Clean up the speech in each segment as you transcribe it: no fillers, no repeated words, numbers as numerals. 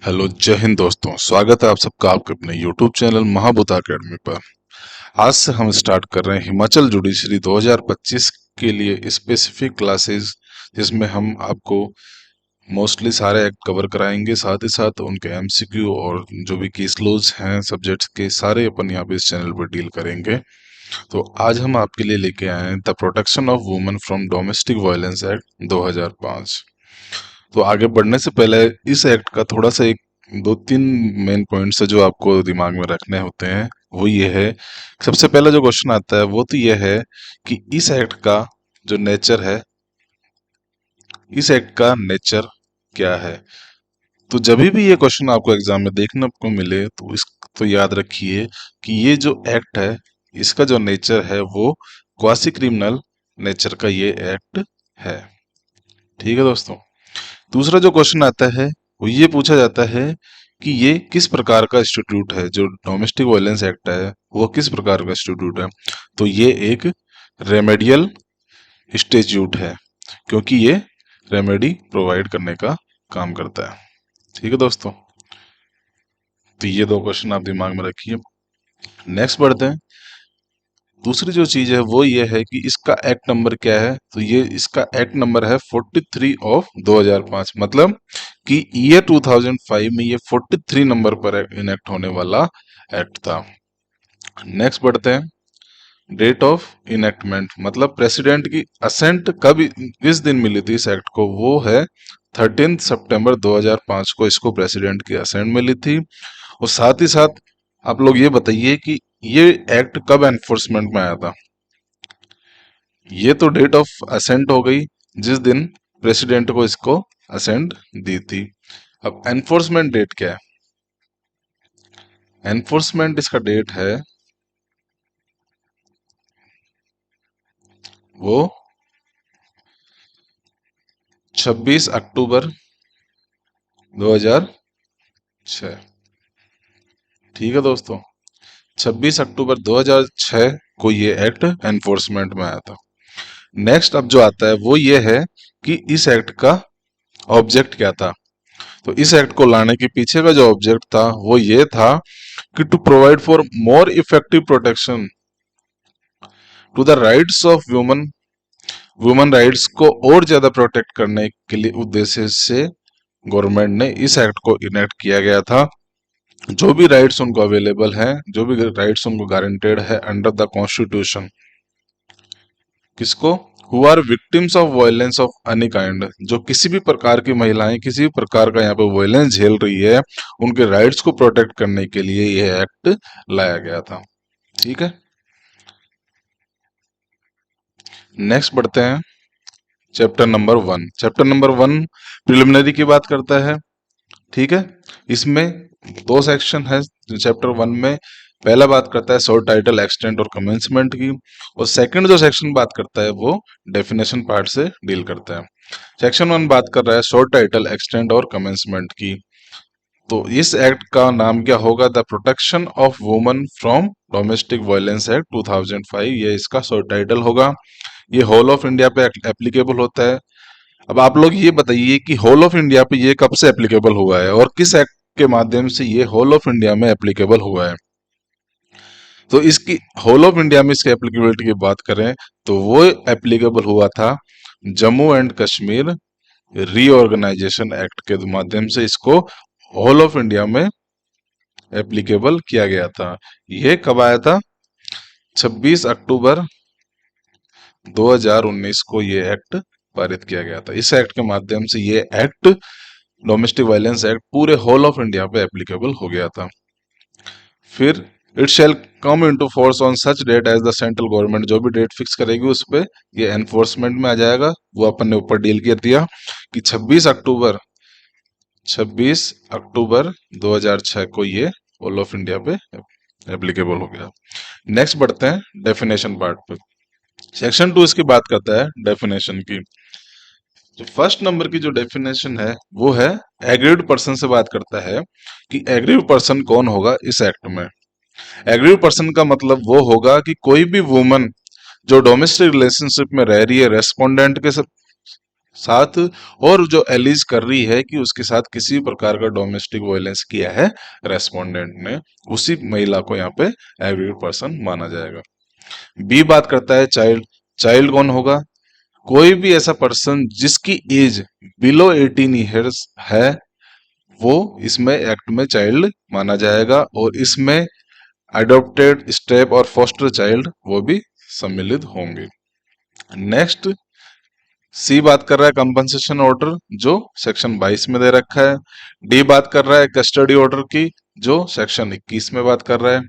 Hello, जय हिंद दोस्तों। स्वागत है आप सबका आपके अपने यूट्यूब चैनल महाबूत अकेडमी पर। आज से हम स्टार्ट कर रहे हैं हिमाचल जुडिशरी 2025 के लिए स्पेसिफिक क्लासेस, जिसमें हम आपको मोस्टली सारे एक्ट कवर कराएंगे। साथ ही साथ उनके एमसीक्यू और जो भी केस लॉज हैं सब्जेक्ट्स के, सारे अपन यहाँ पे इस चैनल पर डील करेंगे। तो आज हम आपके लिए लेके आए हैं the protection of women from domestic violence act 2005। तो आगे बढ़ने से पहले इस एक्ट का थोड़ा सा एक दो तीन मेन पॉइंट्स है जो आपको दिमाग में रखने होते हैं। वो ये है, सबसे पहला जो क्वेश्चन आता है वो तो ये है कि इस एक्ट का जो नेचर है, इस एक्ट का नेचर क्या है। तो जब भी ये क्वेश्चन आपको एग्जाम में देखने को मिले तो इस तो याद रखिए कि ये जो एक्ट है, इसका जो नेचर है वो क्वासी क्रिमिनल नेचर का ये एक्ट है। ठीक है दोस्तों। दूसरा जो क्वेश्चन आता है वो ये पूछा जाता है कि ये किस प्रकार का इंस्टीट्यूट है। जो डोमेस्टिक वायलेंस एक्ट है वो किस प्रकार का इंस्टीट्यूट है। तो ये एक रेमेडियल इंस्टीट्यूट है, क्योंकि ये रेमेडी प्रोवाइड करने का काम करता है। ठीक है दोस्तों। तो ये दो क्वेश्चन आप दिमाग में रखिए। नेक्स्ट बढ़ते हैं। दूसरी जो चीज है वो ये है कि इसका एक्ट नंबर क्या है। तो ये इसका एक्ट नंबर है 43 ऑफ 2005। मतलब कि ईयर 2005 में ये 43 नंबर पर इनेक्ट होने वाला एक्ट था। नेक्स्ट बढ़ते हैं। डेट ऑफ इनेक्टमेंट, मतलब प्रेसिडेंट की असेंट कब, किस दिन मिली थी इस एक्ट को। वो है 13 सितंबर 2005 को इसको प्रेसिडेंट की असेंट मिली थी। और साथ ही साथ आप लोग ये बताइए कि ये एक्ट कब एनफोर्समेंट में आया था। ये तो डेट ऑफ असेंट हो गई, जिस दिन प्रेसिडेंट को इसको असेंट दी थी। अब एनफोर्समेंट डेट क्या है। एनफोर्समेंट इसका डेट है वो 26 अक्टूबर 2006। ठीक है दोस्तों। 26 अक्टूबर 2006 को ये एक्ट एनफोर्समेंट में आया था। नेक्स्ट अब जो आता है वो ये है कि इस एक्ट का ऑब्जेक्ट क्या था। तो इस एक्ट को लाने के पीछे का जो ऑब्जेक्ट था वो ये था कि to provide for more effective protection to the rights of women, women rights को और ज्यादा प्रोटेक्ट करने के लिए उद्देश्य से गवर्नमेंट ने इस एक्ट को इनेक्ट किया गया था। जो भी राइट्स उनको अवेलेबल हैं, जो भी राइट्स उनको गारंटेड है अंडर द कॉन्स्टिट्यूशन, किसको, who are victims of violence of any kind, जो किसी भी प्रकार की महिलाएं किसी भी प्रकार का यहाँ पे वायलेंस झेल रही है, उनके राइट्स को प्रोटेक्ट करने के लिए यह एक्ट लाया गया था। ठीक है। नेक्स्ट बढ़ते हैं। Chapter number 1। Chapter number 1 preliminary की बात करता है। ठीक है। इसमें दो सेक्शन है। चैप्टर 1 में पहला बात करता है शॉर्ट टाइटल, एक्सटेंट और कमेंसमेंट की, और सेकंड जो सेक्शन बात करता है वो डेफिनेशन पार्ट से डील करता है। सेक्शन 1 बात कर रहा है शॉर्ट टाइटल, एक्सटेंट और कमेंसमेंट की। तो इस एक्ट का नाम क्या होगा, the protection of woman from domestic violence act 2005, ये इसका शॉर्ट टाइटल होगा। ये होल ऑफ इंडिया पे एप्लीकेबल होता है। अब आप लोग ये बताइए कि होल ऑफ इंडिया पे ये कब से एप्लीकेबल हुआ है और किस एक्ट के माध्यम से ये होल ऑफ इंडिया में एप्लीकेबल हुआ है। तो इसकी होल ऑफ इंडिया में इसकी एप्लीकेबिलिटी की बात करें तो वो एप्लीकेबल हुआ था Jammu and Kashmir reorganisation act के माध्यम से इसको होल ऑफ इंडिया में एप्लीकेबल किया गया था। यह कब आया था, 26 अक्टूबर 2019 को ये एक्ट पारित किया गया था। इस एक्ट के माध्यम से ये एक्ट, डोमेस्टिक वायलेंस एक्ट, पूरे होल ऑफ इंडिया पे एप्लीकेबल हो गया था। फिर it shall come into force on such date as the central government, जो भी डेट फिक्स करेगी उस पे ये एनफोर्समेंट में आ जाएगा। वो अपन ने ऊपर डील कर दिया कि 26 अक्टूबर 2006 को ये ऑल ऑफ इंडिया पे एप्लीकेबल हो गया। नेक्स्ट बढ़ते हैं डेफिनेशन पार्ट पे। सेक्शन 2 इसकी बात करता है डेफिनेशन की। जो फर्स्ट नंबर की जो डेफिनेशन है वो है एग्रीव्ड पर्सन से बात करता है कि एग्रीव्ड पर्सन कौन होगा इस एक्ट में। एग्रीव्ड पर्सन का मतलब वो होगा कि कोई भी वुमन जो डोमेस्टिक रिलेशनशिप में रह रही है रेस्पोंडेंट के साथ, और जो एलिज कर रही है कि उसके साथ किसी प्रकार का डोमेस्टिक वायलेंस किया है रेस्पोंडेंट ने, उसी महिला को यहाँ पे एग्रीड पर्सन माना जाएगा। बी बात करता है चाइल्ड। चाइल्ड कौन होगा? कोई भी ऐसा पर्सन जिसकी एज बिलो 18 ईयर्स है, वो इसमें एक्ट में चाइल्ड माना जाएगा, और इसमें अडॉप्टेड, स्टेप और फॉस्टर चाइल्ड वो भी सम्मिलित होंगे। नेक्स्ट, सी बात कर रहा है कंपनसेशन ऑर्डर, जो सेक्शन 22 में दे रखा है। डी बात कर रहा है कस्टडी ऑर्डर की, जो सेक्शन 21 में बात कर रहा है।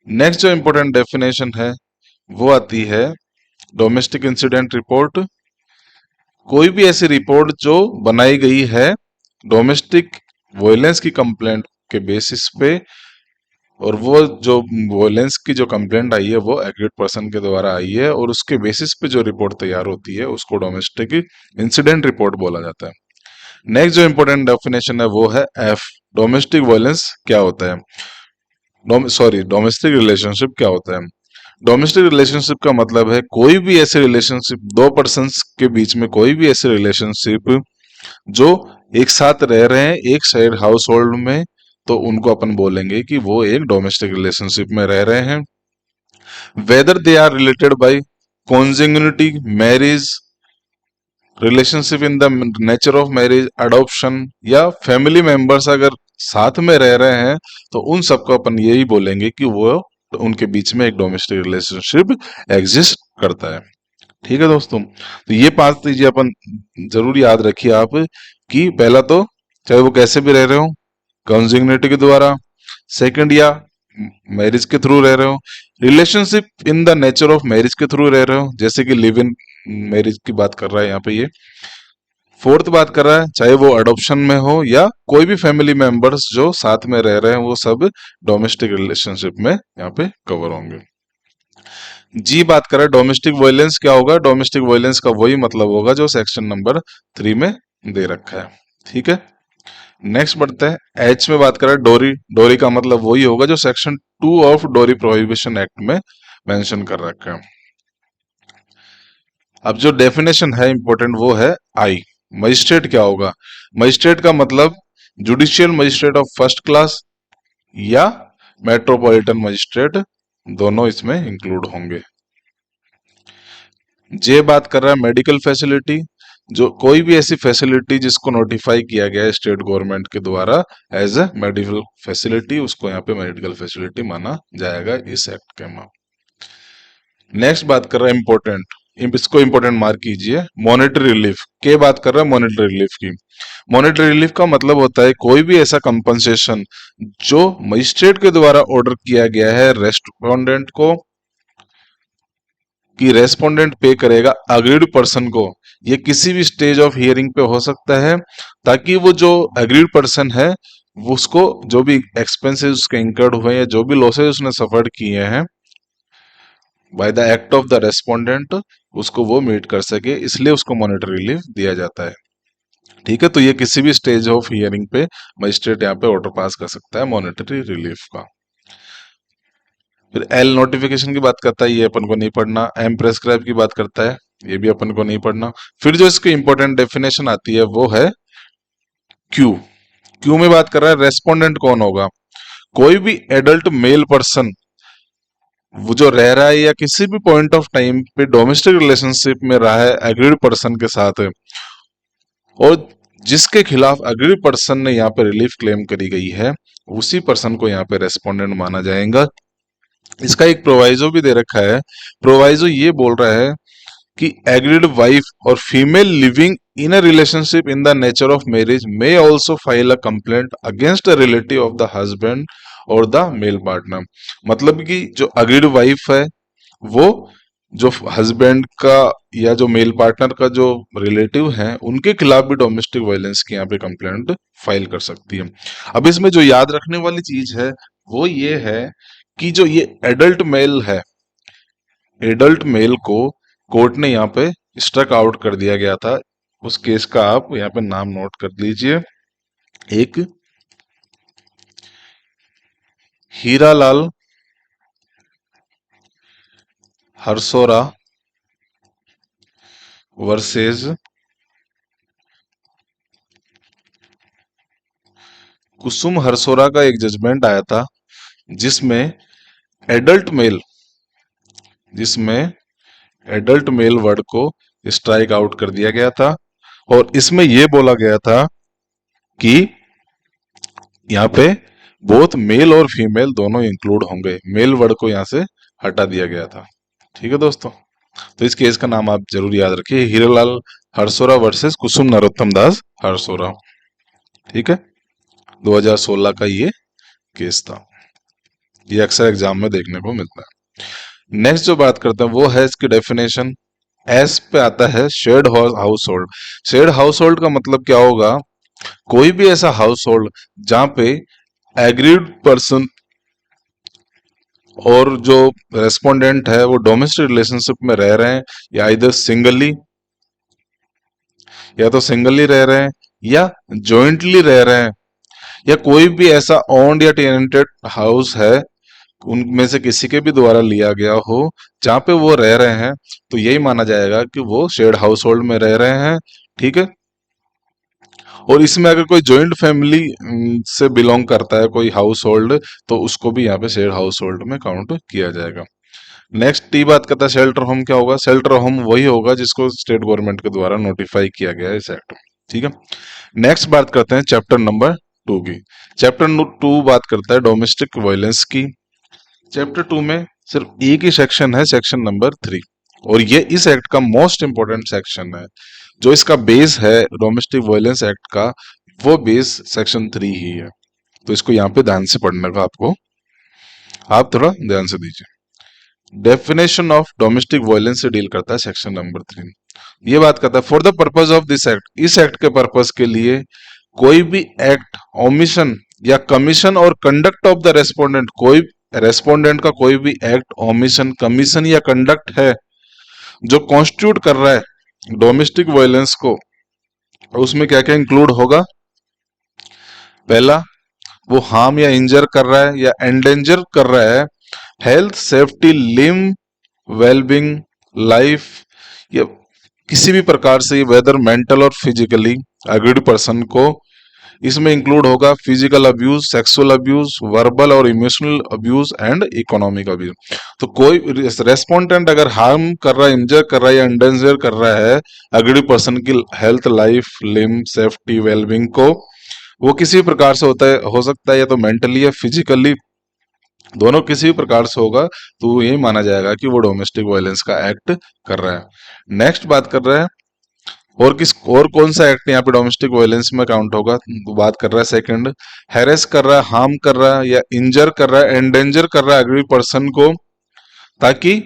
नेक्स्ट जो इंपॉर्टेंट डेफिनेशन है वो आती है डोमेस्टिक इंसिडेंट रिपोर्ट। कोई भी ऐसी रिपोर्ट जो बनाई गई है डोमेस्टिक वायलेंस की कंप्लेंट के बेसिस पे, और वो जो वायलेंस की जो कंप्लेंट आई है वो एग्रीड पर्सन के द्वारा आई है, और उसके बेसिस पे जो रिपोर्ट तैयार होती है उसको डोमेस्टिक इंसिडेंट रिपोर्ट बोला जाता है। नेक्स्ट जो इंपॉर्टेंट डेफिनेशन है वो है एफ, डोमेस्टिक वायलेंस क्या होता है, डोमेस्टिक रिलेशनशिप क्या होता है। डोमेस्टिक रिलेशनशिप का मतलब है कोई भी ऐसे रिलेशनशिप, दो पर्सन्स के बीच में कोई भी ऐसे रिलेशनशिप जो एक साथ रह रहे हैं एक शेयर हाउस होल्ड में, तो उनको अपन बोलेंगे कि वो एक डोमेस्टिक रिलेशनशिप में रह रहे हैं। Whether they are related by consanguinity, marriage, relationship in the nature of marriage, adoption, या फैमिली मेंबर्स अगर साथ में रह रहे हैं, तो उन सबको अपन यही बोलेंगे कि वो उनके बीच में एक डोमेस्टिक रिलेशनशिप एग्जिस्ट करता है। ठीक है दोस्तों, तो ये 5 चीजें अपन जरूर याद रखिए आप, कि पहला तो चाहे वो कैसे भी रह रहे हो कंजिग्निटी के द्वारा, सेकंड या मैरिज के थ्रू रह रहे हो, relationship in the nature of marriage के थ्रू रह रहे हो, जैसे कि लिव इन मैरिज की बात कर रहा है यहाँ पे ये। फोर्थ बात कर रहा है चाहे वो अडॉप्शन में हो या कोई भी फैमिली मेंबर्स जो साथ में रह रहे हैं, वो सब डोमेस्टिक रिलेशनशिप में यहाँ पे कवर होंगे। जी बात करें डोमेस्टिक वायलेंस क्या होगा, डोमेस्टिक वायलेंस का वही मतलब होगा जो सेक्शन नंबर 3 में दे रखा है। ठीक है, नेक्स्ट बढ़ते हैं। एच में बात करें डोरी। डोरी का मतलब वही होगा जो सेक्शन 2 ऑफ डोरी प्रोहिबिशन एक्ट में मेंशन कर रखा है। अब जो डेफिनेशन है इंपॉर्टेंट वो है आई। मजिस्ट्रेट क्या होगा? मजिस्ट्रेट का मतलब judicial magistrate of first class या मेट्रोपॉलिटन मजिस्ट्रेट, दोनों इसमें इंक्लूड होंगे। जे बात कर रहा है मेडिकल फैसिलिटी, जो कोई भी ऐसी फैसिलिटी जिसको नोटिफाई किया गया है स्टेट गवर्नमेंट के द्वारा एज ए मेडिकल फैसिलिटी, उसको यहाँ पे मेडिकल फैसिलिटी माना जाएगा इस एक्ट के में। नेक्स्ट बात कर रहा है इंपॉर्टेंट, इसको इंपॉर्टेंट मार्क कीजिए, मॉनेटरी रिलीफ के बात कर रहा है मॉनेटरी रिलीफ की। मॉनेटरी रिलीफ का मतलब होता है कोई भी ऐसा कंपनसेशन जो मजिस्ट्रेट के द्वारा ऑर्डर किया गया है रेस्पोंडेंट को, कि रेस्पोंडेंट पे करेगा अग्रीड पर्सन को। ये किसी भी स्टेज ऑफ हियरिंग पे हो सकता है, ताकि वो जो अग्रीड पर्सन है वो उसको जो भी एक्सपेंसेस उसके इंकर्ड हुए या जो भी लॉसेस उसने सफर्ड किए हैं by the act of the respondent, उसको वो मीट कर सके, इसलिए उसको मॉनेटरी रिलीफ दिया जाता है। ठीक है, तो ये किसी भी स्टेज ऑफ हियरिंग पे मजिस्ट्रेट यहाँ पे ऑर्डर पास कर सकता है मॉनेटरी रिलीफ का। फिर एल नोटिफिकेशन की बात करता है, ये अपन को नहीं पढ़ना। एम प्रेस्क्राइब की बात करता है, ये भी अपन को नहीं पढ़ना। फिर जो इसकी इंपॉर्टेंट डेफिनेशन आती है वो है क्यू। क्यू में बात कर रहा है रेस्पोंडेंट कौन होगा? कोई भी एडल्ट मेल पर्सन वो जो रह रहा है या किसी भी पॉइंट ऑफ टाइम पे डोमेस्टिक रिलेशनशिप में रहा है एग्रीड पर्सन के साथ, और जिसके खिलाफ अग्रीड पर्सन ने यहाँ पे रिलीफ क्लेम करी गई है, उसी पर्सन को यहाँ पे रेस्पोंडेंट माना जाएगा। इसका एक प्रोवाइजो भी दे रखा है। प्रोवाइजो ये बोल रहा है कि एग्रीड वाइफ और female living in a relationship in the nature of marriage may also file a complaint against a relative of the husband और द मेल पार्टनर। मतलब कि जो अग्रीड वाइफ है वो जो हस्बैंड का या जो मेल पार्टनर का जो रिलेटिव है उनके खिलाफ भी डोमेस्टिक वायलेंस की यहाँ पे कंप्लेंट फाइल कर सकती है। अब इसमें जो याद रखने वाली चीज है वो ये है कि जो ये एडल्ट मेल है, एडल्ट मेल को कोर्ट ने यहाँ पे स्ट्रक आउट कर दिया गया था। उस केस का आप यहाँ पे नाम नोट कर लीजिए। एक हीरालाल हरसोरा वर्सेस कुसुम हरसोरा का एक जजमेंट आया था जिसमें एडल्ट मेल जिसमें एडल्ट मेल वर्ड को स्ट्राइक आउट कर दिया गया था और इसमें यह बोला गया था कि यहाँ पे बोथ मेल और फीमेल दोनों इंक्लूड होंगे, मेल वर्ड को यहाँ से हटा दिया गया था। ठीक है दोस्तों, तो इस केस का नाम आप जरूर याद रखिए, हीरालाल हरसोरा वर्सेस कुसुम नरोत्तम दास हरसोरा। ठीक है, 2016 का ये केस था, ये अक्सर एग्जाम में देखने को मिलता है। नेक्स्ट जो बात करते हैं वो है इसकी डेफिनेशन। एस पे आता है shared household. Shared house hold का मतलब क्या होगा, कोई भी ऐसा हाउस होल्ड जहां पे एग्रीड पर्सन और जो रेस्पोंडेंट है वो डोमेस्टिक रिलेशनशिप में रह रहे हैं, या इधर सिंगली या तो सिंगली रह रहे हैं या जॉइंटली रह रहे हैं, या कोई भी ऐसा ओन्ड या टेनेंटेड हाउस है उनमें से किसी के भी द्वारा लिया गया हो जहां पे वो रह रहे हैं, तो यही माना जाएगा कि वो शेयर्ड हाउस होल्ड में रह रहे हैं। ठीक है, और इसमें अगर कोई जॉइंट फैमिली से बिलोंग करता है कोई हाउस होल्ड, तो उसको भी यहाँ पे शेयर हाउस होल्ड में काउंट किया जाएगा। नेक्स्ट टी बात करता है शेल्टर होम क्या होगा। शेल्टर होम वही होगा जिसको स्टेट गवर्नमेंट के द्वारा नोटिफाई किया गया है इस एक्ट में। ठीक है, नेक्स्ट बात करते हैं चैप्टर नंबर 2 की। चैप्टर 2 बात करता है डोमेस्टिक वायलेंस की। चैप्टर 2 में सिर्फ एक ही सेक्शन है, सेक्शन नंबर 3, और ये इस एक्ट का मोस्ट इंपोर्टेंट सेक्शन है। जो इसका बेस है डोमेस्टिक वायलेंस एक्ट का, वो बेस सेक्शन 3 ही है। तो इसको यहाँ पे ध्यान से पढ़ने का आपको, आप थोड़ा ध्यान से दीजिए। डेफिनेशन ऑफ डोमेस्टिक वायलेंस से डील करता है सेक्शन नंबर 3। ये बात करता है for the purpose of this act, इस एक्ट के पर्पज के लिए कोई भी एक्ट, ओमिशन या कमीशन और कंडक्ट ऑफ द रेस्पोंडेंट, कोई रेस्पोंडेंट का कोई भी एक्ट, ओमिशन, कमीशन या कंडक्ट है जो कॉन्स्टिट्यूट कर रहा है डोमेस्टिक वायलेंस को, उसमें क्या क्या इंक्लूड होगा। पहला, वो हार्म या इंजर कर रहा है या एंडेंजर कर रहा है health, safety, limb, wellbeing, life, या किसी भी प्रकार से, वेदर मेंटल और फिजिकली अग्रीड पर्सन को। इसमें इंक्लूड होगा physical abuse, sexual abuse, verbal और emotional abuse and economic abuse. तो कोई रेस्पोंडेंट अगर हार्म कर रहा है, इंजर कर रहा है या एंडेंजर कर रहा है अग्रीड पर्सन की हेल्थ, लाइफ, लिम, सेफ्टी, वेलबींग को, वो किसी प्रकार से होता है, हो सकता है या तो मेंटली या फिजिकली, दोनों किसी भी प्रकार से होगा, तो यही माना जाएगा कि वो डोमेस्टिक वायलेंस का एक्ट कर रहा है। नेक्स्ट बात कर रहा है और कौन सा एक्ट यहाँ पे डोमेस्टिक वायलेंस में काउंट होगा, तो बात कर रहा है सेकंड, हैरेस कर रहा है, हार्म कर रहा है या इंजर कर रहा है, एंडेंजर कर रहा है अग्री पर्सन को, ताकि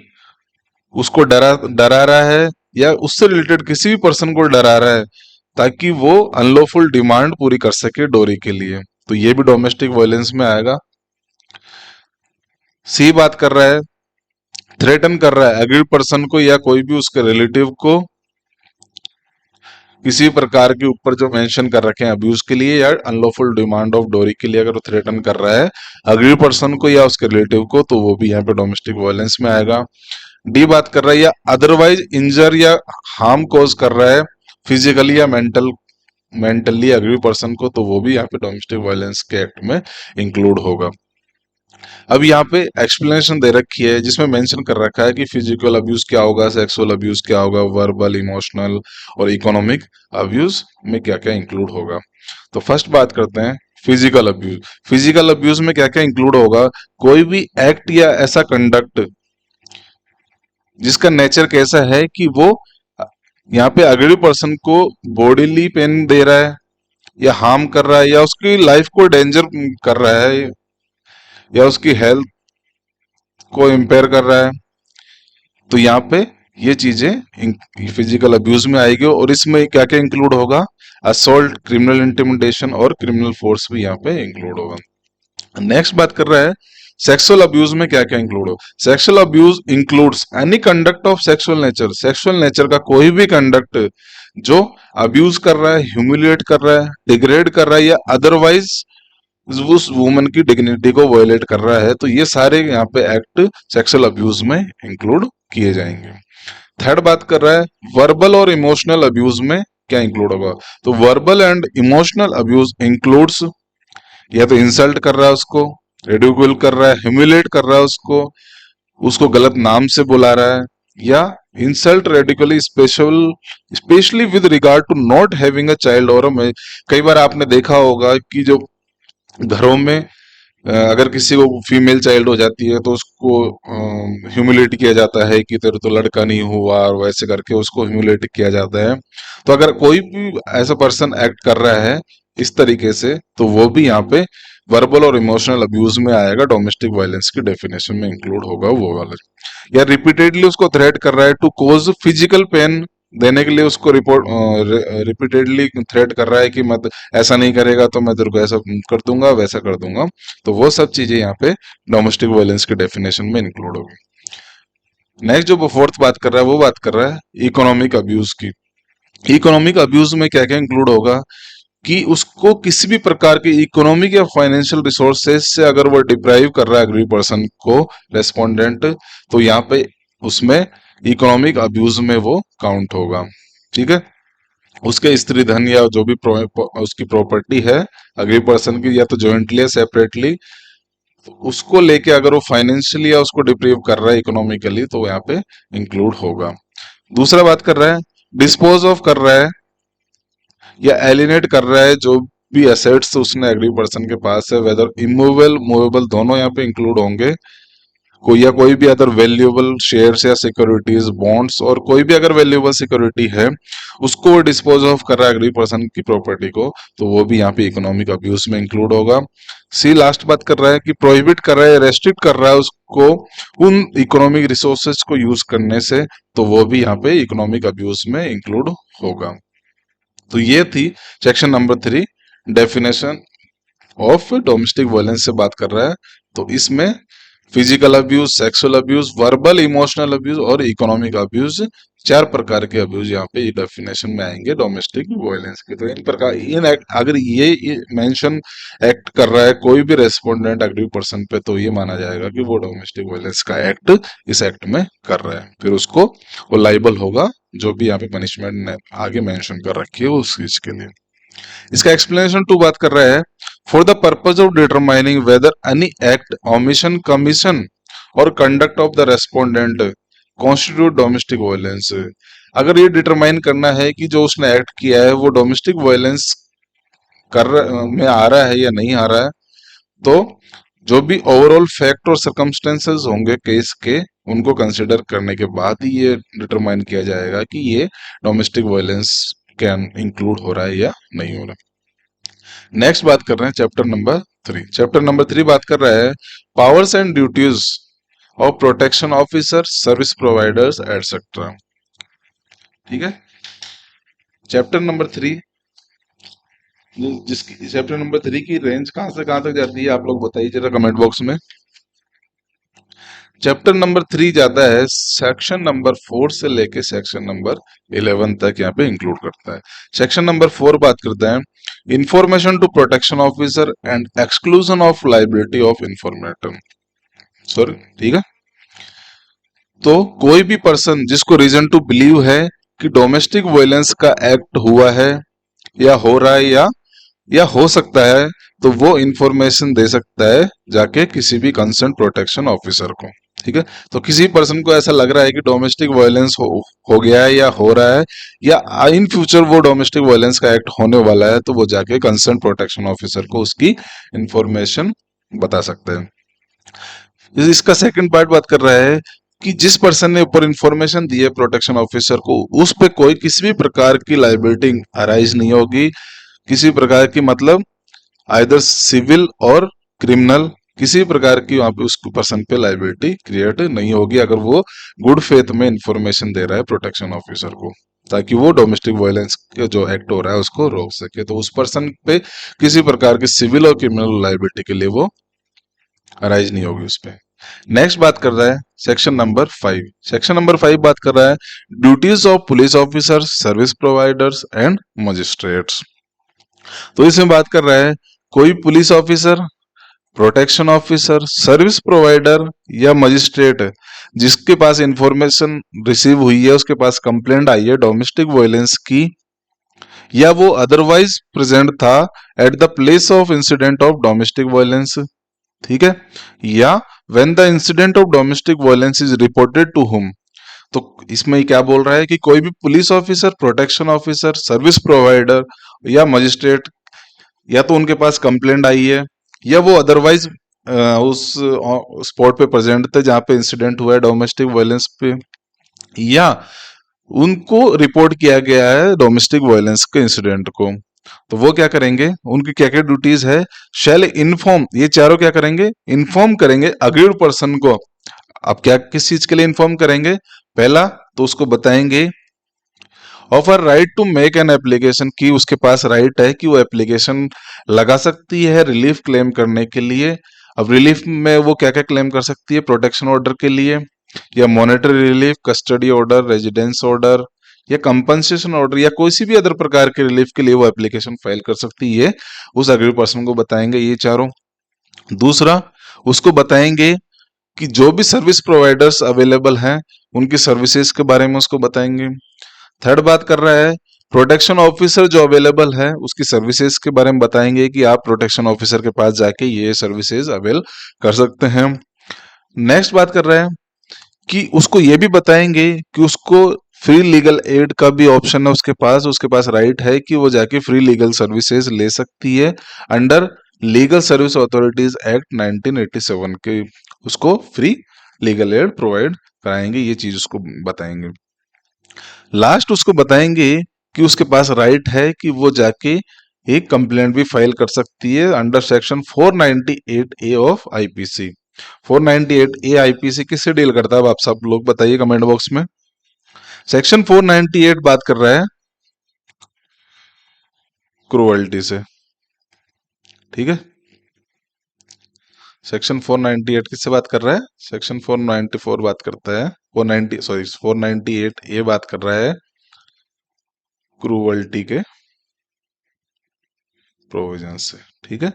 उसको डरा रहा है या उससे रिलेटेड किसी भी पर्सन को डरा रहा है ताकि वो अनलॉफुल डिमांड पूरी कर सके डोरी के लिए, तो ये भी डोमेस्टिक वायलेंस में आएगा। सी बात कर रहा है, थ्रेटन कर रहा है अग्रीड पर्सन को या कोई भी उसके रिलेटिव को किसी प्रकार के ऊपर जो मेंशन कर रखे हैं अब्यूज के लिए या अनलॉफुल डिमांड ऑफ डोरी के लिए, अगर वो थ्रेटन कर रहा है अग्रीड पर्सन को या उसके रिलेटिव को, तो वो भी यहाँ पे डोमेस्टिक वायलेंस में आएगा। डी बात कर रहा है या अदरवाइज इंजर या हार्म कॉज कर रहा है फिजिकली या मेंटली अग्रीड पर्सन को, तो वो भी यहाँ पे डोमेस्टिक वायलेंस के एक्ट में इंक्लूड होगा। अब यहाँ पे एक्सप्लेनेशन दे रखी है जिसमें मेंशन कर रखा है कि फिजिकल अब्यूज क्या होगा, सेक्सुअल अब्यूज क्या होगा, वर्बल, इमोशनल और इकोनॉमिक अब्यूज में क्या क्या इंक्लूड होगा। तो फर्स्ट बात करते हैं फिजिकल अब्यूज। फिजिकल अब्यूज में क्या क्या इंक्लूड होगा, कोई भी एक्ट या ऐसा कंडक्ट जिसका नेचर कैसा है कि वो यहाँ पे अगले पर्सन को बॉडीली पेन दे रहा है या हार्म कर रहा है या उसकी लाइफ को डेंजर कर रहा है या उसकी हेल्थ को इम्पेयर कर रहा है, तो यहाँ पे ये चीजें फिजिकल अब्यूज में आएगी। और इसमें क्या क्या इंक्लूड होगा, असॉल्ट, क्रिमिनल इंटिमिडेशन और क्रिमिनल फोर्स भी यहाँ पे इंक्लूड होगा। नेक्स्ट बात कर रहा है सेक्सुअल अब्यूज में क्या क्या इंक्लूड हो। Sexual abuse includes any conduct of sexual nature, sexual nature का कोई भी कंडक्ट जो अब्यूज कर रहा है, ह्यूमिलिएट कर रहा है, डिग्रेड कर रहा है या अदरवाइज उस वुमन की डिग्निटी को वायलेट कर रहा है, तो ये सारे यहाँ पे एक्ट सेक्सुअल अब्यूज में इंक्लूड किए जाएंगे। थर्ड बात कर रहा है वर्बल और इमोशनल अब्यूज में क्या इंक्लूड होगा, तो verbal and emotional abuse includes या तो इंसल्ट कर रहा है उसको, रिडिक्यूल कर रहा है, ह्यूमिलेट कर रहा है उसको, उसको गलत नाम से बुला रहा है, या insult radically specially with regard to not having a child. और कई बार आपने देखा होगा कि जो घरों में अगर किसी को फीमेल चाइल्ड हो जाती है तो उसको ह्यूमिलेट किया जाता है कि तेरे तो लड़का नहीं हुआ, और वैसे करके उसको ह्यूमिलेट किया जाता है। तो अगर कोई भी ऐसा पर्सन एक्ट कर रहा है इस तरीके से, तो वो भी यहाँ पे वर्बल और इमोशनल अब्यूज में आएगा, डोमेस्टिक वायलेंस की डेफिनेशन में इंक्लूड होगा वो वाला। या रिपीटेडली उसको थ्रेट कर रहा है टू कोज फिजिकल पेन देने के लिए, उसको रिपोर्ट रिपीटेडली थ्रेट कर रहा है कि मत ऐसा नहीं करेगा तो मैं तेरे को ऐसा कर दूंगा, वैसा कर दूंगा। तो वो सब चीजें यहाँ पे डोमेस्टिक वायलेंस के डेफिनेशन में इंक्लूड होगी। नेक्स्ट जो फोर्थ बात कर रहा है वो बात कर रहा है इकोनॉमिक अब्यूज की। इकोनॉमिक अब्यूज में क्या क्या इंक्लूड होगा कि उसको किसी भी प्रकार के इकोनॉमिक या फाइनेंशियल रिसोर्सेज से अगर वो डिप्राइव कर रहा है अग्री पर्सन को, रेस्पोंडेंट, तो यहाँ पे उसमें इकोनॉमिक अब्यूज में वो काउंट होगा। ठीक है, उसके स्त्री धन या जो भी उसकी प्रॉपर्टी है अग्री पर्सन की, या तो जॉइंटली या सेपरेटली, उसको लेके अगर वो फाइनेंशियली या उसको डिप्राइव कर रहा है इकोनॉमिकली, तो यहाँ पे इंक्लूड होगा। दूसरा बात कर रहा है डिस्पोज ऑफ कर रहा है या एलिनेट कर रहा है जो भी एसेट्स उसने एग्री पर्सन के पास है, वेदर इमूवेबल मूवेबल दोनों यहाँ पे इंक्लूड होंगे। कोई भी अदर वैल्यूएबल शेयर्स या सिक्योरिटीज, बॉन्ड्स, और कोई भी अगर वैल्यूएबल सिक्योरिटी है उसको वो डिस्पोज ऑफ कर रहा है एग्री पर्सन की प्रॉपर्टी को, तो वो भी यहाँ पे इकोनॉमिक अब्यूज में इंक्लूड होगा। सी लास्ट बात कर रहा है कि प्रोहिबिट कर रहा है, रेस्ट्रिक्ट कर रहा है उसको उन इकोनॉमिक रिसोर्सेज को यूज करने से, तो वो भी यहाँ पे इकोनॉमिक अब्यूज में इंक्लूड होगा। तो ये थी section number 3, definition of domestic violence से बात कर रहा है। तो इसमें physical abuse, sexual abuse, verbal emotional abuse और इकोनॉमिक अब्यूज, 4 प्रकार के अब्यूज यहाँ पे डेफिनेशन में आएंगे डोमेस्टिक वायलेंस के। तो इन प्रकार इन एक्ट अगर ये मेंशन एक्ट कर रहा है कोई भी रेस्पोंडेंट अग्री पर्सन पे, तो ये माना जाएगा कि वो डोमेस्टिक वायलेंस का एक्ट इस एक्ट में कर रहा है, फिर उसको वो लाइबल होगा जो भी यहाँ पे पनिशमेंट आगे मेंशन कर रखी है उस चीज के लिए। इसका एक्सप्लेनेशन 2 बात कर रहा है for the purpose of determining whether any act, omission, commission और conduct of the respondent constitute domestic violence. अगर ये डिटरमाइन करना है कि जो उसने एक्ट किया है वो डोमेस्टिक वायलेंस में आ रहा है या नहीं आ रहा है, तो जो भी ओवरऑल फैक्ट और सर्कमस्टेंसेस होंगे केस के, उनको कंसिडर करने के बाद ही ये डिटरमाइन किया जाएगा कि ये डोमेस्टिक वायलेंस कैन इंक्लूड हो रहा है या नहीं हो रहा। नेक्स्ट बात कर रहे हैं चैप्टर नंबर 3। चैप्टर नंबर 3 बात कर रहा है powers and duties of protection officer, service providers etcetera. ठीक है, चैप्टर नंबर 3, जिसकी चैप्टर नंबर 3 की रेंज कहां से कहां तक जाती है आप लोग बताइए जरा कमेंट बॉक्स में। चैप्टर नंबर 3 जाता है सेक्शन नंबर 4 से लेके सेक्शन नंबर 11 तक, यहाँ पे इंक्लूड करता है। सेक्शन नंबर 4 बात करता है information to protection officer and exclusion of liability of informant. Sorry, ठीक है। तो कोई भी पर्सन जिसको रीजन टू बिलीव है कि डोमेस्टिक वायलेंस का एक्ट हुआ है या हो रहा है या हो सकता है, तो वो इंफॉर्मेशन दे सकता है जाके किसी भी कंसर्न प्रोटेक्शन ऑफिसर को। ठीक है, तो किसी पर्सन को ऐसा लग रहा है कि डोमेस्टिक वायलेंस हो गया है या हो रहा है, या इन फ्यूचर वो डोमेस्टिक वायलेंस का एक्ट होने वाला है, तो वो जाके कंसर्न प्रोटेक्शन ऑफिसर को उसकी इंफॉर्मेशन बता सकते हैं। इसका सेकंड पार्ट बात कर रहा है कि जिस पर्सन ने ऊपर इंफॉर्मेशन दी है प्रोटेक्शन ऑफिसर को, उस पे कोई किसी भी प्रकार की लाइबिलिटी अराइज नहीं होगी, किसी प्रकार की, मतलब आइदर सिविल और क्रिमिनल, किसी प्रकार की वहां पे उस पर्सन पे लाइबिलिटी क्रिएट नहीं होगी अगर वो गुड फेथ में इंफॉर्मेशन दे रहा है प्रोटेक्शन ऑफिसर को, ताकि वो डोमेस्टिक वायलेंस के जो एक्ट हो रहा है उसको रोक सके। तो उस पर्सन पे किसी प्रकार की सिविल और क्रिमिनल लाइबिलिटी के लिए वो अराइज नहीं होगी उस पे। नेक्स्ट बात कर रहा है सेक्शन नंबर 5। सेक्शन नंबर 5 बात कर रहा है duties of police officer, service providers and magistrates. तो इसमें बात कर रहा है कोई police officer, protection officer, service provider या मजिस्ट्रेट जिसके पास इंफॉर्मेशन रिसीव हुई है, उसके पास कंप्लेंट आई है डोमेस्टिक वायलेंस की, या वो अदरवाइज प्रेजेंट था at the place of incident of domestic violence, ठीक है, या when the incident of domestic violence is reported to whom. तो इसमें क्या बोल रहा है कि कोई भी police officer, protection officer, service provider या मजिस्ट्रेट, या तो उनके पास कंप्लेंट आई है, या वो अदरवाइज उस स्पॉट पे प्रेजेंट थे जहां पे इंसिडेंट हुआ है डोमेस्टिक वायलेंस पे, या उनको रिपोर्ट किया गया है डोमेस्टिक वायलेंस के इंसिडेंट को। तो वो क्या करेंगे, उनकी क्या क्या ड्यूटीज है, शैल इन्फॉर्म, ये चारों क्या करेंगे, इन्फॉर्म करेंगे अग्रीड पर्सन को। अब क्या किस चीज के लिए इन्फॉर्म करेंगे, पहला तो उसको बताएंगे of her right to make an application, की उसके पास राइट है कि वो एप्लीकेशन लगा सकती है रिलीफ क्लेम करने के लिए। अब रिलीफ में वो क्या क्या क्लेम कर सकती है, प्रोटेक्शन ऑर्डर के लिए, या monetary relief, custody order, residence order, या कंपनसेशन ऑर्डर, या कोई सी भी अदर प्रकार के रिलीफ के लिए वो एप्लीकेशन फाइल कर सकती है, उस अग्री पर्सन को बताएंगे ये चारों। दूसरा, उसको बताएंगे कि जो भी सर्विस प्रोवाइडर्स अवेलेबल हैं उनकी सर्विसेज के बारे में उसको बताएंगे। थर्ड बात कर रहा है, प्रोटेक्शन ऑफिसर जो अवेलेबल है उसकी सर्विसेज के बारे में बताएंगे कि आप प्रोटेक्शन ऑफिसर के पास जाके ये सर्विसेज अवेल कर सकते हैं। नेक्स्ट बात कर रहा है कि उसको ये भी बताएंगे कि उसको फ्री लीगल एड का भी ऑप्शन है उसके पास राइट है कि वो जाके फ्री लीगल सर्विसेज ले सकती है under legal service authorities act 1987 के, उसको फ्री लीगल एड प्रोवाइड कराएंगे, ये चीज उसको बताएंगे। लास्ट उसको बताएंगे कि उसके पास राइट है कि वो जाके एक कंप्लेंट भी फाइल कर सकती है under section 498 A of IPC. 498 A IPC किससे डील करता है, अब आप सब लोग बताइए कमेंट बॉक्स में। सेक्शन 498 बात कर रहा है क्रूअल्टी से, ठीक है। सेक्शन 498 किससे बात कर रहा है, सेक्शन 494 बात करता है, 498 ए बात कर रहा है क्रूअल्टी के प्रोविजन से, ठीक है।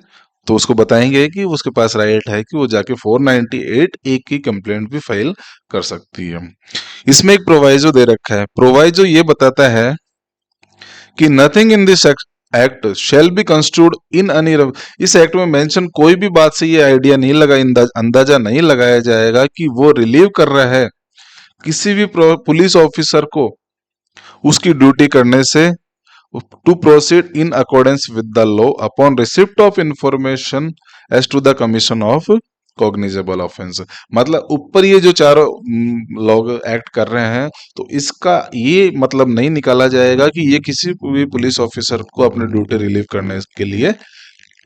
तो उसको बताएंगे कि उसके पास राइट है कि वो जाके 498 ए की कंप्लेंट भी फाइल कर सकती है। इसमें एक प्रोवाइजो दे रखा है, प्रोवाइजो ये बताता है कि nothing in this act shall be construed in any, इस एक्ट में मेंशन कोई भी बात से ये आइडिया नहीं लगा, अंदाजा नहीं लगाया जाएगा कि वो रिलीव कर रहा है किसी भी पुलिस ऑफिसर को उसकी ड्यूटी करने से, to proceed in accordance with the law upon receipt of information as to the commission of cognizable offense। मतलब ऊपर ये जो चारों लोग एक्ट कर रहे हैं, तो इसका ये मतलब नहीं निकाला जाएगा कि ये किसी भी पुलिस ऑफिसर को अपनी ड्यूटी रिलीव करने के लिए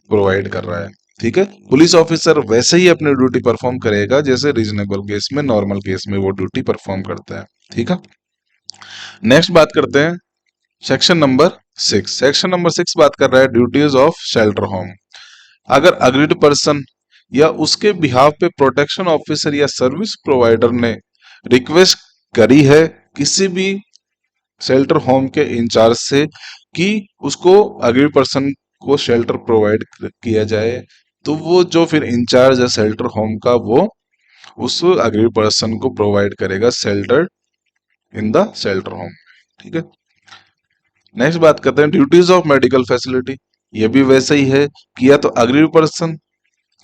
प्रोवाइड कर रहा है, ठीक है। पुलिस ऑफिसर वैसे ही अपनी ड्यूटी परफॉर्म करेगा जैसे रीजनेबल केस में, नॉर्मल केस में वो ड्यूटी परफॉर्म करता है, ठीक है। नेक्स्ट बात करते हैं सेक्शन नंबर 6। सेक्शन नंबर 6 बात कर रहा है ड्यूटीज ऑफ शेल्टर होम। अगर अग्रीड पर्सन या उसके बिहाफ पे प्रोटेक्शन ऑफिसर या सर्विस प्रोवाइडर ने रिक्वेस्ट करी है किसी भी शेल्टर होम के इंचार्ज से कि उसको अग्रीड पर्सन को शेल्टर प्रोवाइड किया जाए, तो वो जो फिर इंचार्ज है शेल्टर होम का, वो उस अग्रीड पर्सन को प्रोवाइड करेगा shelter in the shelter home, ठीक है। नेक्स्ट बात करते हैं ड्यूटीज ऑफ मेडिकल फैसिलिटी। ये भी वैसे ही है कि या तो अग्रीड पर्सन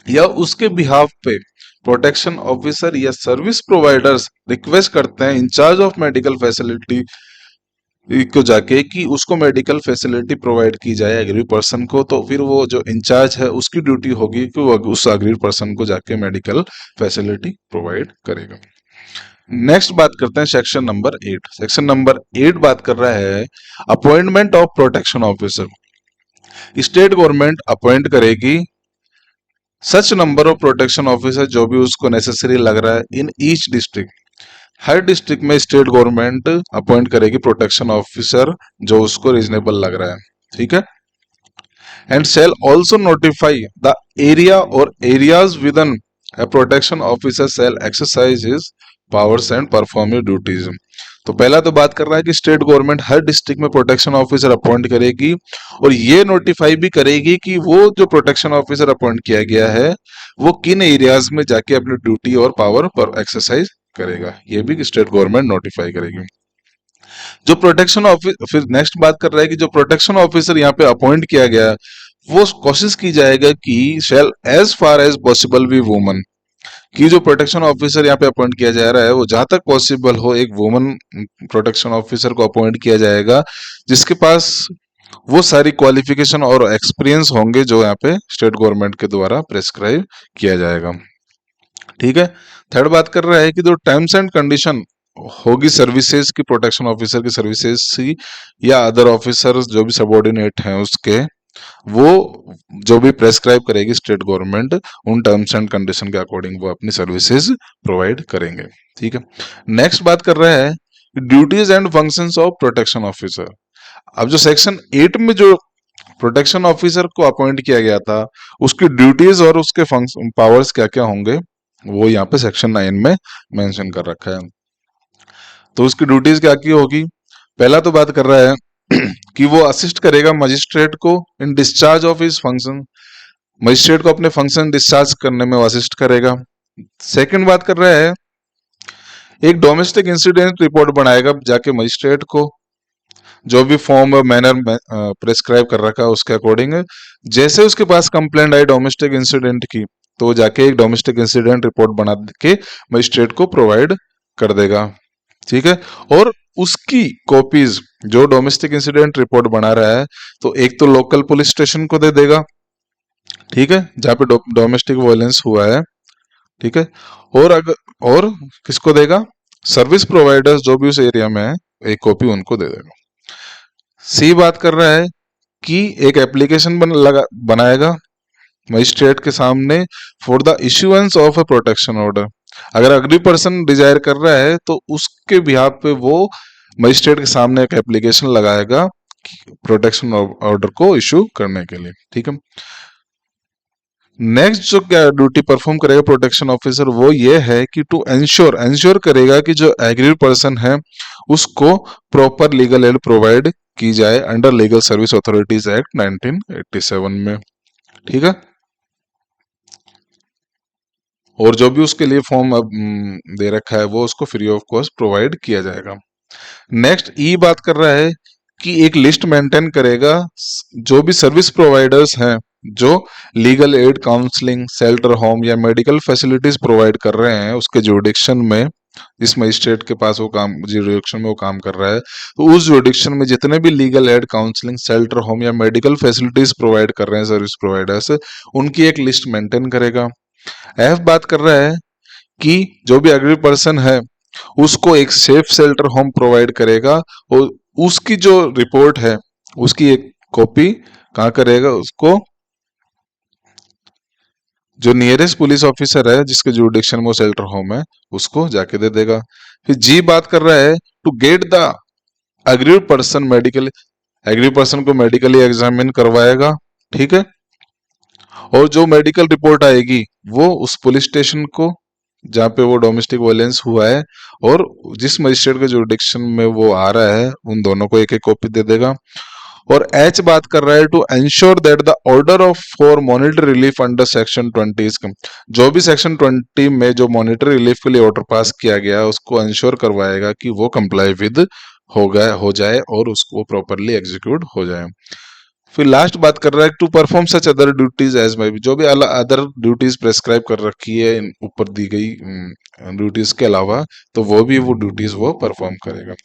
या उसके बिहाफ पे प्रोटेक्शन ऑफिसर या सर्विस प्रोवाइडर्स रिक्वेस्ट करते हैं इंचार्ज ऑफ मेडिकल फैसिलिटी को जाके कि उसको मेडिकल फैसिलिटी प्रोवाइड की जाए अग्रीड पर्सन को, तो फिर वो जो इंचार्ज है उसकी ड्यूटी होगी कि वो उस अग्रीड पर्सन को जाके मेडिकल फैसिलिटी प्रोवाइड करेगा। नेक्स्ट बात करते हैं सेक्शन नंबर 8। सेक्शन नंबर 8 बात कर रहा है appointment of protection officer. State government appoint करेगी such number of protection officer जो भी उसको नेसेसरी लग रहा है इन ईच डिस्ट्रिक्ट, हर डिस्ट्रिक्ट में स्टेट गवर्नमेंट अपॉइंट करेगी प्रोटेक्शन ऑफिसर जो उसको रीजनेबल लग रहा है, ठीक है। And shall also notify the area or areas within a protection officer shall exercise his powers and perform his duties। तो पहला तो बात कर रहा है कि स्टेट गवर्नमेंट हर डिस्ट्रिक्ट में प्रोटेक्शन ऑफिसर अपॉइंट करेगी और ये नोटिफाई भी करेगी कि वो जो प्रोटेक्शन ऑफिसर अपॉइंट किया गया है वो किन एरियाज में जाके अपनी ड्यूटी और पावर पर एक्सरसाइज करेगा, ये भी स्टेट गवर्नमेंट नोटिफाई करेगी। जो प्रोटेक्शन ऑफिस, फिर नेक्स्ट बात कर रहा है कि जो प्रोटेक्शन ऑफिसर यहाँ पे अपॉइंट किया गया, वो कोशिश की जाएगा कि shall as far as possible be women, कि जो प्रोटेक्शन ऑफिसर यहाँ पे अपॉइंट किया जा रहा है वो जहां तक पॉसिबल हो एक वुमन प्रोटेक्शन ऑफिसर को अपॉइंट किया जाएगा, जिसके पास वो सारी क्वालिफिकेशन और एक्सपीरियंस होंगे जो यहाँ पे स्टेट गवर्नमेंट के द्वारा प्रेस्क्राइब किया जाएगा। ठीक है। थर्ड बात कर रहा है कि जो टर्म्स एंड कंडीशन होगी सर्विसेज की, प्रोटेक्शन ऑफिसर की सर्विसेज की या अदर ऑफिसर्स जो भी सबॉर्डिनेट हैं उसके, वो जो भी प्रेस्क्राइब करेगी स्टेट गवर्नमेंट, उन टर्म्स एंड कंडीशन के अकॉर्डिंग वो अपनी सर्विसेज प्रोवाइड करेंगे। ठीक है। नेक्स्ट बात कर रहा है duties and functions of protection officer. अब जो सेक्शन 8 में जो प्रोटेक्शन ऑफिसर को अपॉइंट किया गया था, उसकी ड्यूटीज और उसके फंक्शन पावर्स क्या क्या होंगे, वो यहाँ पे सेक्शन 9 में मेंशन कर रखा है। तो उसकी ड्यूटीज क्या की होगी? पहला तो बात कर रहा है कि वो असिस्ट करेगा मजिस्ट्रेट को इन discharge of his function, magistrate को अपने फंक्शन डिस्चार्ज करने में वो असिस्ट करेगा। सेकंड बात कर रहा है एक डोमेस्टिक इंसिडेंट रिपोर्ट बनाएगा जाके मजिस्ट्रेट को, जो भी फॉर्म और मैनर प्रेस्क्राइब कर रखा है उसके अकॉर्डिंग, जैसे उसके पास कंप्लेंट आई डोमेस्टिक इंसिडेंट की, तो वो जाके एक डोमेस्टिक इंसिडेंट रिपोर्ट बना के मजिस्ट्रेट को प्रोवाइड कर देगा। ठीक है। और उसकी कॉपीज, जो डोमेस्टिक इंसिडेंट रिपोर्ट बना रहा है, तो एक तो लोकल पुलिस स्टेशन को दे देगा, ठीक है, जहां पे डोमेस्टिक वायलेंस हुआ है। ठीक है। और अगर और किसको देगा? सर्विस प्रोवाइडर्स जो भी उस एरिया में है, एक कॉपी उनको दे देगा। सी बात कर रहा है कि एक एप्लीकेशन बनाएगा मजिस्ट्रेट के सामने for the issuance of a protection order. अगर अग्री पर्सन डिजायर कर रहा है तो उसके बिहाफ पे वो मजिस्ट्रेट के सामने एक एप्लीकेशन लगाएगा प्रोटेक्शन ऑर्डर को इश्यू करने के लिए। ठीक है। नेक्स्ट जो क्या ड्यूटी परफॉर्म करेगा प्रोटेक्शन ऑफिसर, वो ये है कि टू एंश्योर करेगा कि जो एग्रीड पर्सन है उसको प्रॉपर लीगल एड प्रोवाइड की जाए under legal service authorities act 1987 में। ठीक है। और जो भी उसके लिए फॉर्म दे रखा है वो उसको फ्री ऑफ कॉस्ट प्रोवाइड किया जाएगा। नेक्स्ट ई बात कर रहा है कि एक लिस्ट मेंटेन करेगा जो भी सर्विस प्रोवाइडर्स हैं जो legal aid, counselling, shelter home या मेडिकल फैसिलिटीज प्रोवाइड कर रहे हैं उसके जुरिडिक्शन में, जिस मजिस्ट्रेट के पास वो काम जुरिडिक्शन में वो काम कर रहा है, तो उस जुरिडिक्शन में जितने भी legal aid, counselling, shelter home या मेडिकल फैसिलिटीज प्रोवाइड कर रहे हैं सर्विस प्रोवाइडर्स, उनकी एक लिस्ट मेंटेन करेगा। एफ बात कर रहा है कि जो भी एग्री पर्सन है उसको एक सेफ शेल्टर होम प्रोवाइड करेगा, और उसकी जो रिपोर्ट है उसकी एक कॉपी कहाँ करेगा? उसको जो नियरेस्ट पुलिस ऑफिसर है जिसके जुरिडिक्शन में वो शेल्टर होम है उसको जाके दे देगा। फिर जी बात कर रहा है to get the aggrieved person medical, aggrieved person को मेडिकली एग्जामिन करवाएगा। ठीक है। और जो मेडिकल रिपोर्ट आएगी वो उस पुलिस स्टेशन को जहाँ पे वो डोमेस्टिक वायलेंस हुआ है और जिस मजिस्ट्रेट के जुरिडिक्शन में वो आ रहा है, उन दोनों को एक एक कॉपी दे देगा। और एच बात कर रहा है to ensure that the order of for monetary relief under section 20 जो भी सेक्शन 20 में जो मॉनिटरी रिलीफ के लिए ऑर्डर पास किया गया उसको एंश्योर करवाएगा कि वो कंप्लाई विद हो जाए और उसको प्रॉपरली एग्जीक्यूट हो जाए। फिर लास्ट बात कर रहा है to perform such other duties as may be, जो भी अदर ड्यूटीज प्रेस्क्राइब कर रखी है ऊपर दी गई ड्यूटीज के अलावा, तो वो भी वो ड्यूटीज वो परफॉर्म करेगा।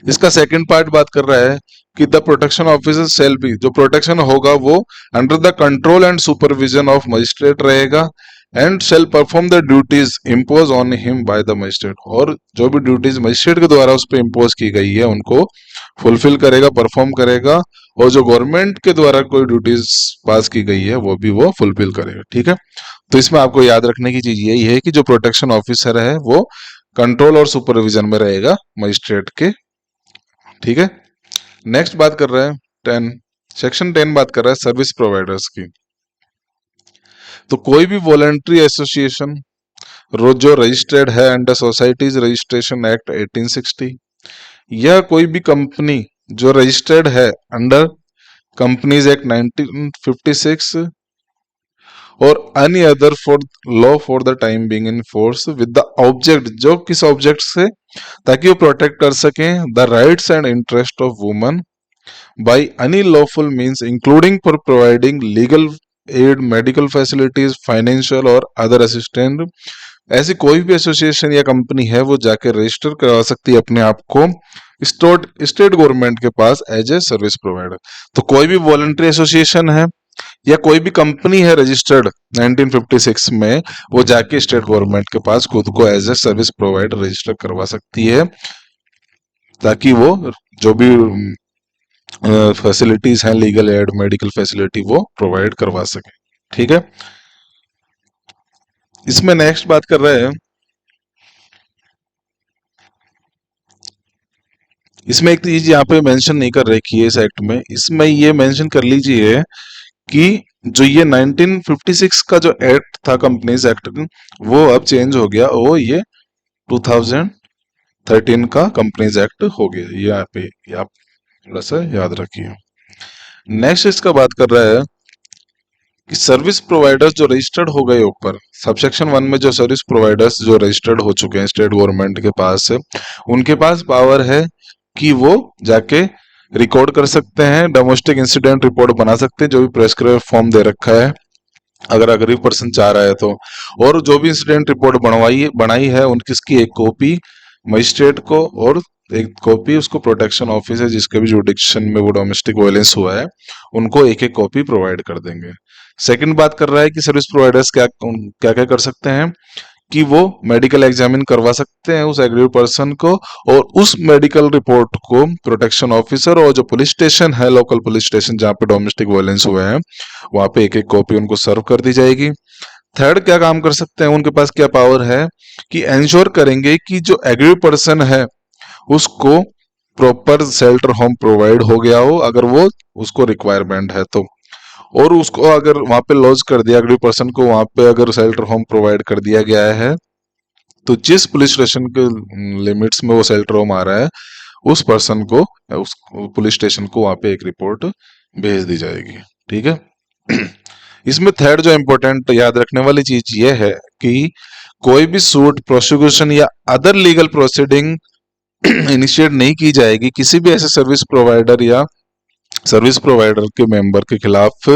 इसका सेकंड पार्ट बात कर रहा है कि the protection officer shall be, जो प्रोटेक्शन होगा वो under the control and supervision of magistrate रहेगा and shall perform the duties impose on him by the magistrate, और जो भी ड्यूटीज मजिस्ट्रेट के द्वारा उस पर इम्पोज की गई है उनको फुलफिल करेगा, परफॉर्म करेगा, और जो गवर्नमेंट के द्वारा कोई ड्यूटीज पास की गई है वो भी वो फुलफिल करेगा। ठीक है। तो इसमें आपको याद रखने की चीज यही है कि जो प्रोटेक्शन ऑफिसर है वो कंट्रोल और सुपरविजन में रहेगा मजिस्ट्रेट के। ठीक है। नेक्स्ट बात कर रहे हैं 10, सेक्शन 10 बात कर रहा है सर्विस प्रोवाइडर्स की। तो कोई भी वॉलंटरी एसोसिएशन जो रजिस्टर्ड है अंडर सोसाइटीज रजिस्ट्रेशन एक्ट 1860, या कोई भी कंपनी जो रजिस्टर्ड है अंडर कंपनीज एक्ट 1956, और any other for law for the time being in force with the object, जो किस ऑब्जेक्ट से ताकि वो प्रोटेक्ट कर सकें the rights and interest of woman by any lawful means including for providing legal aid, medical facilities, financial और other assistant. ऐसी कोई भी एसोसिएशन या कंपनी है वो जाके रजिस्टर करवा सकती है अपने आप को स्टेट गवर्नमेंट के पास एज ए सर्विस प्रोवाइडर। तो कोई भी वॉलंटरी एसोसिएशन है या कोई भी कंपनी है रजिस्टर्ड 1956 में, वो जाके स्टेट गवर्नमेंट के पास खुद को as a service provider register करवा सकती है, ताकि वो जो भी फैसिलिटीज हैं, लीगल एड, मेडिकल फैसिलिटी, वो प्रोवाइड करवा सके। ठीक है, इसमें नेक्स्ट बात कर रहे हैं, इसमें एक चीज यहाँ पे मेंशन नहीं कर रखी है इस एक्ट में, इसमें ये मेंशन कर लीजिए कि जो ये 1956 का जो एक्ट था, कंपनीज एक्ट, वो अब चेंज हो गया, वो ये 2013 का कंपनीज एक्ट हो गया। ये यहाँ पे आप थोड़ा सा याद रखिए। नेक्स्ट इसका बात कर रहा है कि सर्विस प्रोवाइडर्स जो रजिस्टर्ड हो गए ऊपर सबसेक्शन 1 में, जो सर्विस प्रोवाइडर्स जो रजिस्टर्ड हो चुके हैं स्टेट गवर्नमेंट के पास से, उनके पास पावर है कि वो जाके रिकॉर्ड कर सकते हैं, डोमेस्टिक इंसिडेंट रिपोर्ट बना सकते हैं, जो भी प्रेस्क्राइब फॉर्म दे रखा है अगर अग्री पर्सन चाह रहा है तो, और जो भी इंसिडेंट रिपोर्ट बनाई है उनकी इसकी एक कॉपी मजिस्ट्रेट को और एक कॉपी उसको प्रोटेक्शन ऑफिसर जिसके भी जुडिक्शन में वो डोमेस्टिक वायलेंस हुआ है, उनको एक एक कॉपी प्रोवाइड कर देंगे। सेकंड बात कर रहा है कि सर्विस प्रोवाइडर्स क्या क्या क्या कर सकते हैं कि वो मेडिकल एग्जामिन करवा सकते हैं उस एग्रीड पर्सन को, और उस मेडिकल रिपोर्ट को प्रोटेक्शन ऑफिसर और जो पुलिस स्टेशन है, लोकल पुलिस स्टेशन जहाँ पे डोमेस्टिक वायलेंस हुए हैं, वहां पे एक एक कॉपी उनको सर्व कर दी जाएगी। थर्ड क्या काम कर सकते हैं, उनके पास क्या पावर है कि एंश्योर करेंगे कि जो एग्रीड पर्सन है उसको प्रॉपर शेल्टर होम प्रोवाइड हो गया हो, अगर वो उसको रिक्वायरमेंट है तो, और उसको अगर वहां पे लॉज कर दिया, अग्री पर्सन को वहां पे अगर शेल्टर होम प्रोवाइड कर दिया गया है, तो जिस पुलिस स्टेशन के लिमिट्स में वो शेल्टर होम आ रहा है, उस पर्सन को, उस पुलिस स्टेशन को वहां पे एक रिपोर्ट भेज दी जाएगी। ठीक है, इसमें थर्ड जो इंपॉर्टेंट याद रखने वाली चीज ये है कि कोई भी सूट, प्रोसिक्यूशन या अदर लीगल प्रोसीडिंग इनिशिएट नहीं की जाएगी किसी भी ऐसे सर्विस प्रोवाइडर या सर्विस प्रोवाइडर के मेंबर के खिलाफ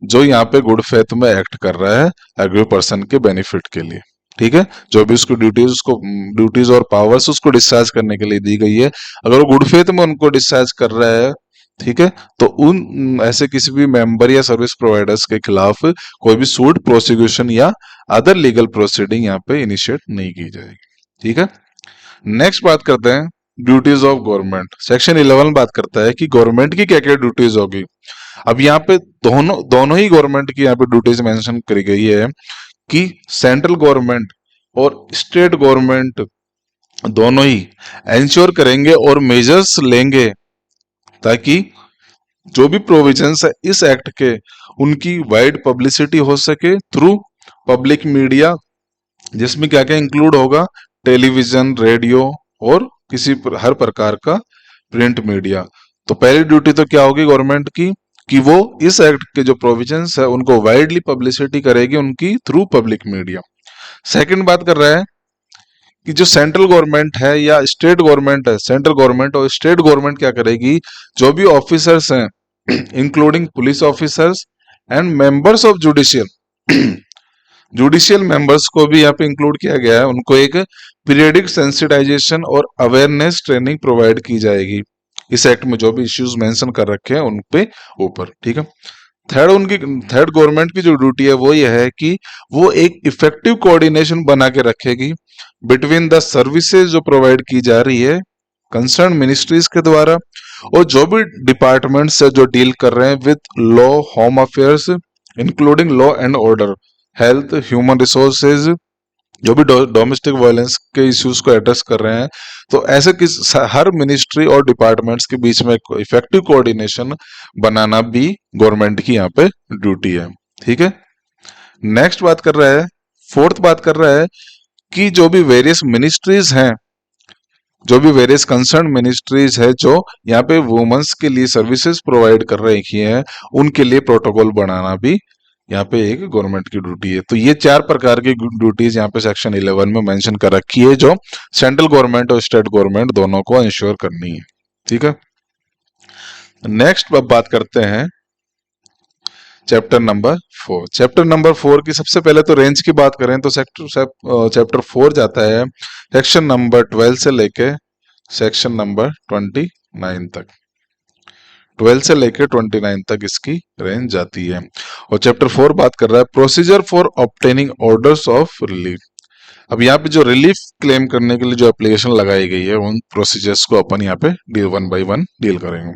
जो यहाँ पे गुड फेथ में एक्ट कर रहा है एग्री पर्सन के बेनिफिट के लिए। ठीक है, जो भी उसको ड्यूटीज और पावर्स उसको डिस्चार्ज करने के लिए दी गई है, अगर वो गुड फेथ में उनको डिस्चार्ज कर रहा है, ठीक है, तो उन ऐसे किसी भी मेंबर या सर्विस प्रोवाइडर्स के खिलाफ कोई भी सूट, प्रोसिक्यूशन या अदर लीगल प्रोसीडिंग यहाँ पे इनिशिएट नहीं की जाएगी। ठीक है, नेक्स्ट बात करते हैं ड्यूटीज ऑफ गवर्नमेंट। सेक्शन 11 बात करता है कि गवर्नमेंट की क्या क्या ड्यूटीज होगी। अब यहाँ पे दोनों ही गवर्नमेंट की यहाँ पे ड्यूटीज मेंशन करी गई है कि सेंट्रल गवर्नमेंट और स्टेट गवर्नमेंट दोनों ही एंश्योर करेंगे और मेजर्स लेंगे ताकि जो भी प्रोविजंस है इस एक्ट के, उनकी वाइड पब्लिसिटी हो सके थ्रू पब्लिक मीडिया, जिसमें क्या क्या इंक्लूड होगा, टेलीविजन, रेडियो और हर प्रकार का प्रिंट मीडिया। तो पहली ड्यूटी तो क्या होगी गवर्नमेंट की कि वो इस एक्ट के जो प्रोविजंस है उनको वाइडली पब्लिसिटी करेगी उनकी थ्रू पब्लिक मीडिया। सेकंड बात कर रहा है कि जो सेंट्रल गवर्नमेंट है या स्टेट गवर्नमेंट है, सेंट्रल गवर्नमेंट और स्टेट गवर्नमेंट क्या करेगी, जो भी ऑफिसर्स हैं including police officers and members of judicial members को भी यहाँ पे इंक्लूड किया गया है, उनको एक पीरियडिक सेंसिटाइजेशन और अवेयरनेस ट्रेनिंग प्रोवाइड की जाएगी इस एक्ट में जो भी इश्यूज मेंशन कर रखे हैं उन पे ऊपर। ठीक है, थर्ड गवर्नमेंट की जो ड्यूटी है वो ये है कि वो एक इफेक्टिव कोऑर्डिनेशन बना के रखेगी बिटवीन द सर्विसेज जो प्रोवाइड की जा रही है कंसर्न मिनिस्ट्रीज के द्वारा, और जो भी डिपार्टमेंट से जो डील कर रहे हैं with law, home affairs including law and order, health, human resources, जो भी डोमेस्टिक वायलेंस के इश्यूज को एड्रेस कर रहे हैं। तो ऐसे हर मिनिस्ट्री और डिपार्टमेंट्स के बीच में इफेक्टिव कोऑर्डिनेशन बनाना भी गवर्नमेंट की यहाँ पे ड्यूटी है। ठीक है, नेक्स्ट बात कर रहा है, फोर्थ बात कर रहा है कि जो भी वेरियस मिनिस्ट्रीज हैं, जो भी वेरियस कंसर्न मिनिस्ट्रीज है जो यहाँ पे वुमेन्स के लिए सर्विसेज प्रोवाइड कर रही हैं, उनके लिए प्रोटोकॉल बनाना भी यहाँ पे एक गवर्नमेंट की ड्यूटी है। तो ये 4 प्रकार की ड्यूटीज यहाँ पे सेक्शन 11 में मेंशन कर रखी है, जो सेंट्रल गवर्नमेंट और स्टेट गवर्नमेंट दोनों को इंश्योर करनी है। ठीक है, नेक्स्ट अब बात करते हैं चैप्टर नंबर 4। चैप्टर नंबर 4 की सबसे पहले तो रेंज की बात करें तो चैप्टर 4 जाता है सेक्शन नंबर 12 से लेके सेक्शन नंबर 29 तक। 12 से लेकर 29 तक इसकी रेंज जाती है। और चैप्टर 4 बात कर रहा है procedure for obtaining orders of relief. अब यहाँ पे जो रिलीफ क्लेम करने के लिए जो एप्लीकेशन लगाई गई है उन प्रोसीजर्स को अपन यहाँ पे डील 1 बाय 1 डील करेंगे।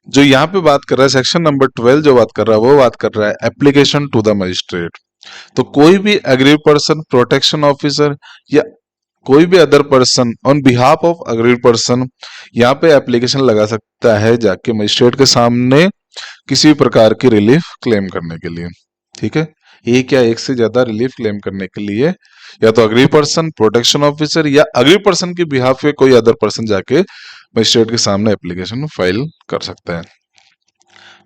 जो यहाँ पे बात कर रहा है सेक्शन नंबर 12 जो बात कर रहा है वो बात कर रहा है एप्लीकेशन टू द मजिस्ट्रेट। तो कोई भी एग्रीड पर्सन, प्रोटेक्शन ऑफिसर या कोई भी other person on behalf of agreed person यहाँ पे एप्लीकेशन लगा सकता है जाके मजिस्ट्रेट के सामने किसी भी प्रकार की रिलीफ क्लेम करने के लिए। ठीक है, एक या एक से ज्यादा रिलीफ क्लेम करने के लिए या तो अग्रीड पर्सन, प्रोटेक्शन ऑफिसर या अग्रीड पर्सन के बिहाफ पे कोई अदर पर्सन जाके मजिस्ट्रेट के सामने एप्लीकेशन फाइल कर सकता है।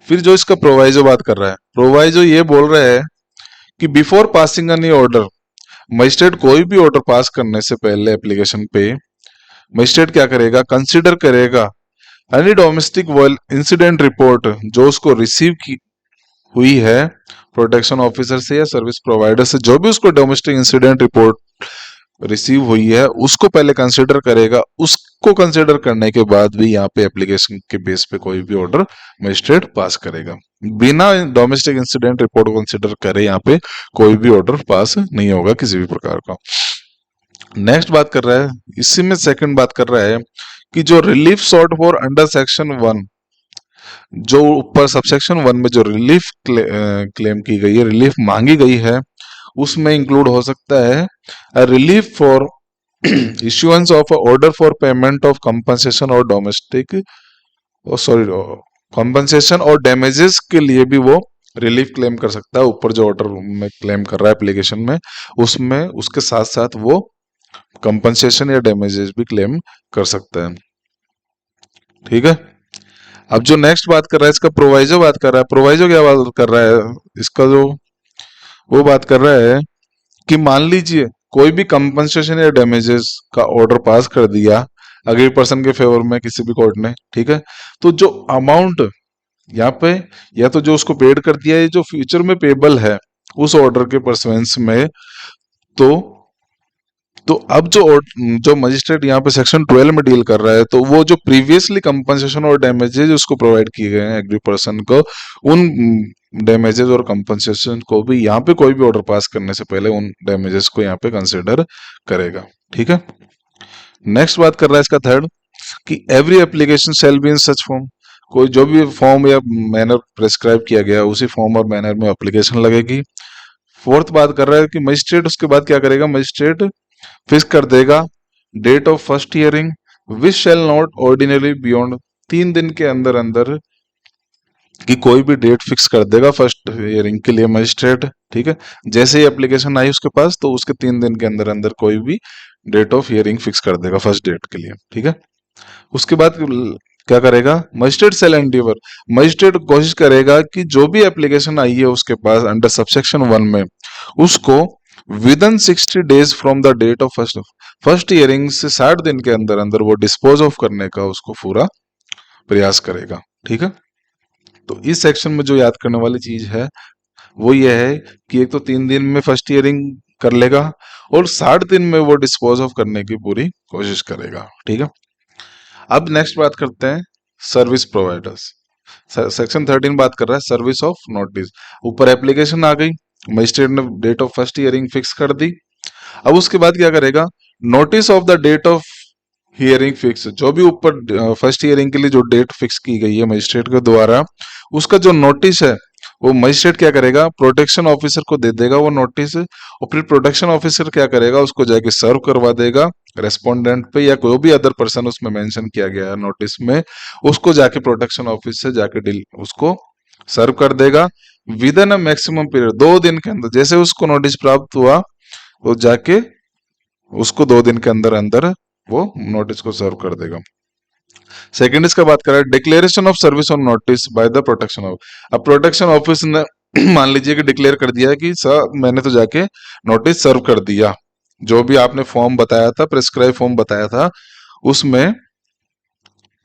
फिर जो इसका प्रोवाइजो बात कर रहा है, प्रोवाइजो ये बोल रहा है कि before passing any order, magistrate कोई भी ऑर्डर पास करने से पहले एप्लीकेशन पे मजिस्ट्रेट क्या करेगा, कंसीडर करेगा एनी डोमेस्टिक इंसिडेंट रिपोर्ट जो उसको रिसीव की हुई है प्रोटेक्शन ऑफिसर से या सर्विस प्रोवाइडर से, जो भी उसको डोमेस्टिक इंसिडेंट रिपोर्ट रिसीव हुई है उसको पहले कंसीडर करेगा। उसको कंसीडर करने के बाद भी यहाँ पे एप्लीकेशन के बेस पे कोई भी ऑर्डर मजिस्ट्रेट पास करेगा। बिना डोमेस्टिक इंसिडेंट रिपोर्ट को कंसीडर करे यहाँ पे कोई भी ऑर्डर पास नहीं होगा किसी भी प्रकार का। नेक्स्ट बात कर रहा है, इसी में सेकंड बात कर रहा है कि जो relief sort for under section 1, जो ऊपर सबसेक्शन 1 में जो रिलीफ क्लेम की गई है, रिलीफ मांगी गई है, उसमें इंक्लूड हो सकता है relief for issuance of order for payment of compensation और डोमेस्टिक सॉरी कंपनसेशन और डैमेजेस के लिए भी वो रिलीफ क्लेम कर सकता है। ऊपर जो ऑर्डर में क्लेम कर रहा है एप्लीकेशन में, उसमें उसके साथ साथ वो कंपनसेशन या डैमेजेस भी क्लेम कर सकता है। ठीक है, अब जो नेक्स्ट बात कर रहा है इसका प्रोवाइजो बात कर रहा है। प्रोवाइजो क्या बात कर रहा है इसका, जो वो बात कर रहा है कि मान लीजिए कोई भी कंपनसेशन या डैमेजेस का ऑर्डर पास कर दिया अगले पर्सन के फेवर में किसी भी कोर्ट ने, ठीक है, तो जो अमाउंट यहाँ पे या तो जो उसको पेड कर दिया है जो फ्यूचर में पेबल है उस ऑर्डर के परसुएंस में, तो अब जो मजिस्ट्रेट यहाँ पे सेक्शन 12 में डील कर रहा है तो वो जो प्रीवियसली कंपनसेशन और डैमेजेस उसको प्रोवाइड किए गए हैं एग्री पर्सन को, उन डैमेजेस और कंपनसेशन को भी यहाँ पे कोई भी ऑर्डर पास करने से पहले उन डैमेजेस को यहाँ पे कंसिडर करेगा। ठीक है, नेक्स्ट बात कर रहा है इसका थर्ड कि every application shall be in such form. कोई जो भी फॉर्म या मैनर प्रेस्क्राइब किया गया उसी फॉर्म और मैनर में एप्लीकेशन लगेगी। फोर्थ बात कर रहा है कि मजिस्ट्रेट उसके बाद क्या करेगा, मजिस्ट्रेट फिक्स कर देगा date of first hearing which shall not ordinary beyond 3 दिन के अंदर अंदर कि कोई भी डेट फिक्स कर देगा फर्स्ट हियरिंग के लिए मजिस्ट्रेट। ठीक है, जैसे ही एप्लीकेशन आई उसके पास तो उसके 3 दिन के अंदर अंदर कोई भी डेट ऑफ हियरिंग फिक्स कर देगा फर्स्ट डेट के लिए। ठीक है, उसके बाद क्या करेगा, मजिस्ट्रेट सेल एंडीवर, मजिस्ट्रेट कोशिश करेगा कि जो भी एप्लीकेशन आई है उसके पास अंडर सबसेक्शन 1 में उसको within 60 days from the date of first hearing से 60 दिन के अंदर अंदर वो डिस्पोज ऑफ करने का उसको पूरा प्रयास करेगा। ठीक है, तो इस सेक्शन में जो याद करने वाली चीज है वो ये है कि एक तो 3 दिन में फर्स्ट हियरिंग कर लेगा और 60 दिन में वो डिस्पोज ऑफ करने की पूरी कोशिश करेगा। ठीक है, अब नेक्स्ट बात करते हैं सर्विस प्रोवाइडर्स। सेक्शन 13 बात कर रहा है सर्विस ऑफ नोटिस। ऊपर एप्लीकेशन आ गई, मजिस्ट्रेट ने date of first hearing fix कर दी। अब उसके बाद क्या करेगा, notice of the date of hearing fix, जो भी ऊपर फर्स्ट हियरिंग के लिए जो डेट फिक्स की गई है मजिस्ट्रेट के द्वारा, उसका जो नोटिस है वो मजिस्ट्रेट क्या करेगा, प्रोटेक्शन ऑफिसर को दे देगा वो नोटिस, और फिर प्रोटेक्शन ऑफिसर क्या करेगा, उसको जाके सर्व करवा देगा रेस्पोंडेंट पे या कोई भी अदर पर्सन उसमें मेंशन किया गया है नोटिस में, उसको जाके प्रोटेक्शन ऑफिस से जाके डील उसको सर्व कर देगा with in a maximum period 2 दिन के अंदर। जैसे उसको नोटिस प्राप्त हुआ वो जाके उसको 2 दिन के अंदर अंदर वो नोटिस को सर्व कर देगा। सेकंड इसका बात कर रहा है declaration of service on notice by the protection of. अब प्रोटेक्शन ऑफिस ने मान लीजिए कि डिक्लेयर कर दिया है कि सर मैंने तो जाके नोटिस सर्व कर दिया, जो भी आपने फॉर्म बताया था, प्रिस्क्राइब फॉर्म बताया था, उसमें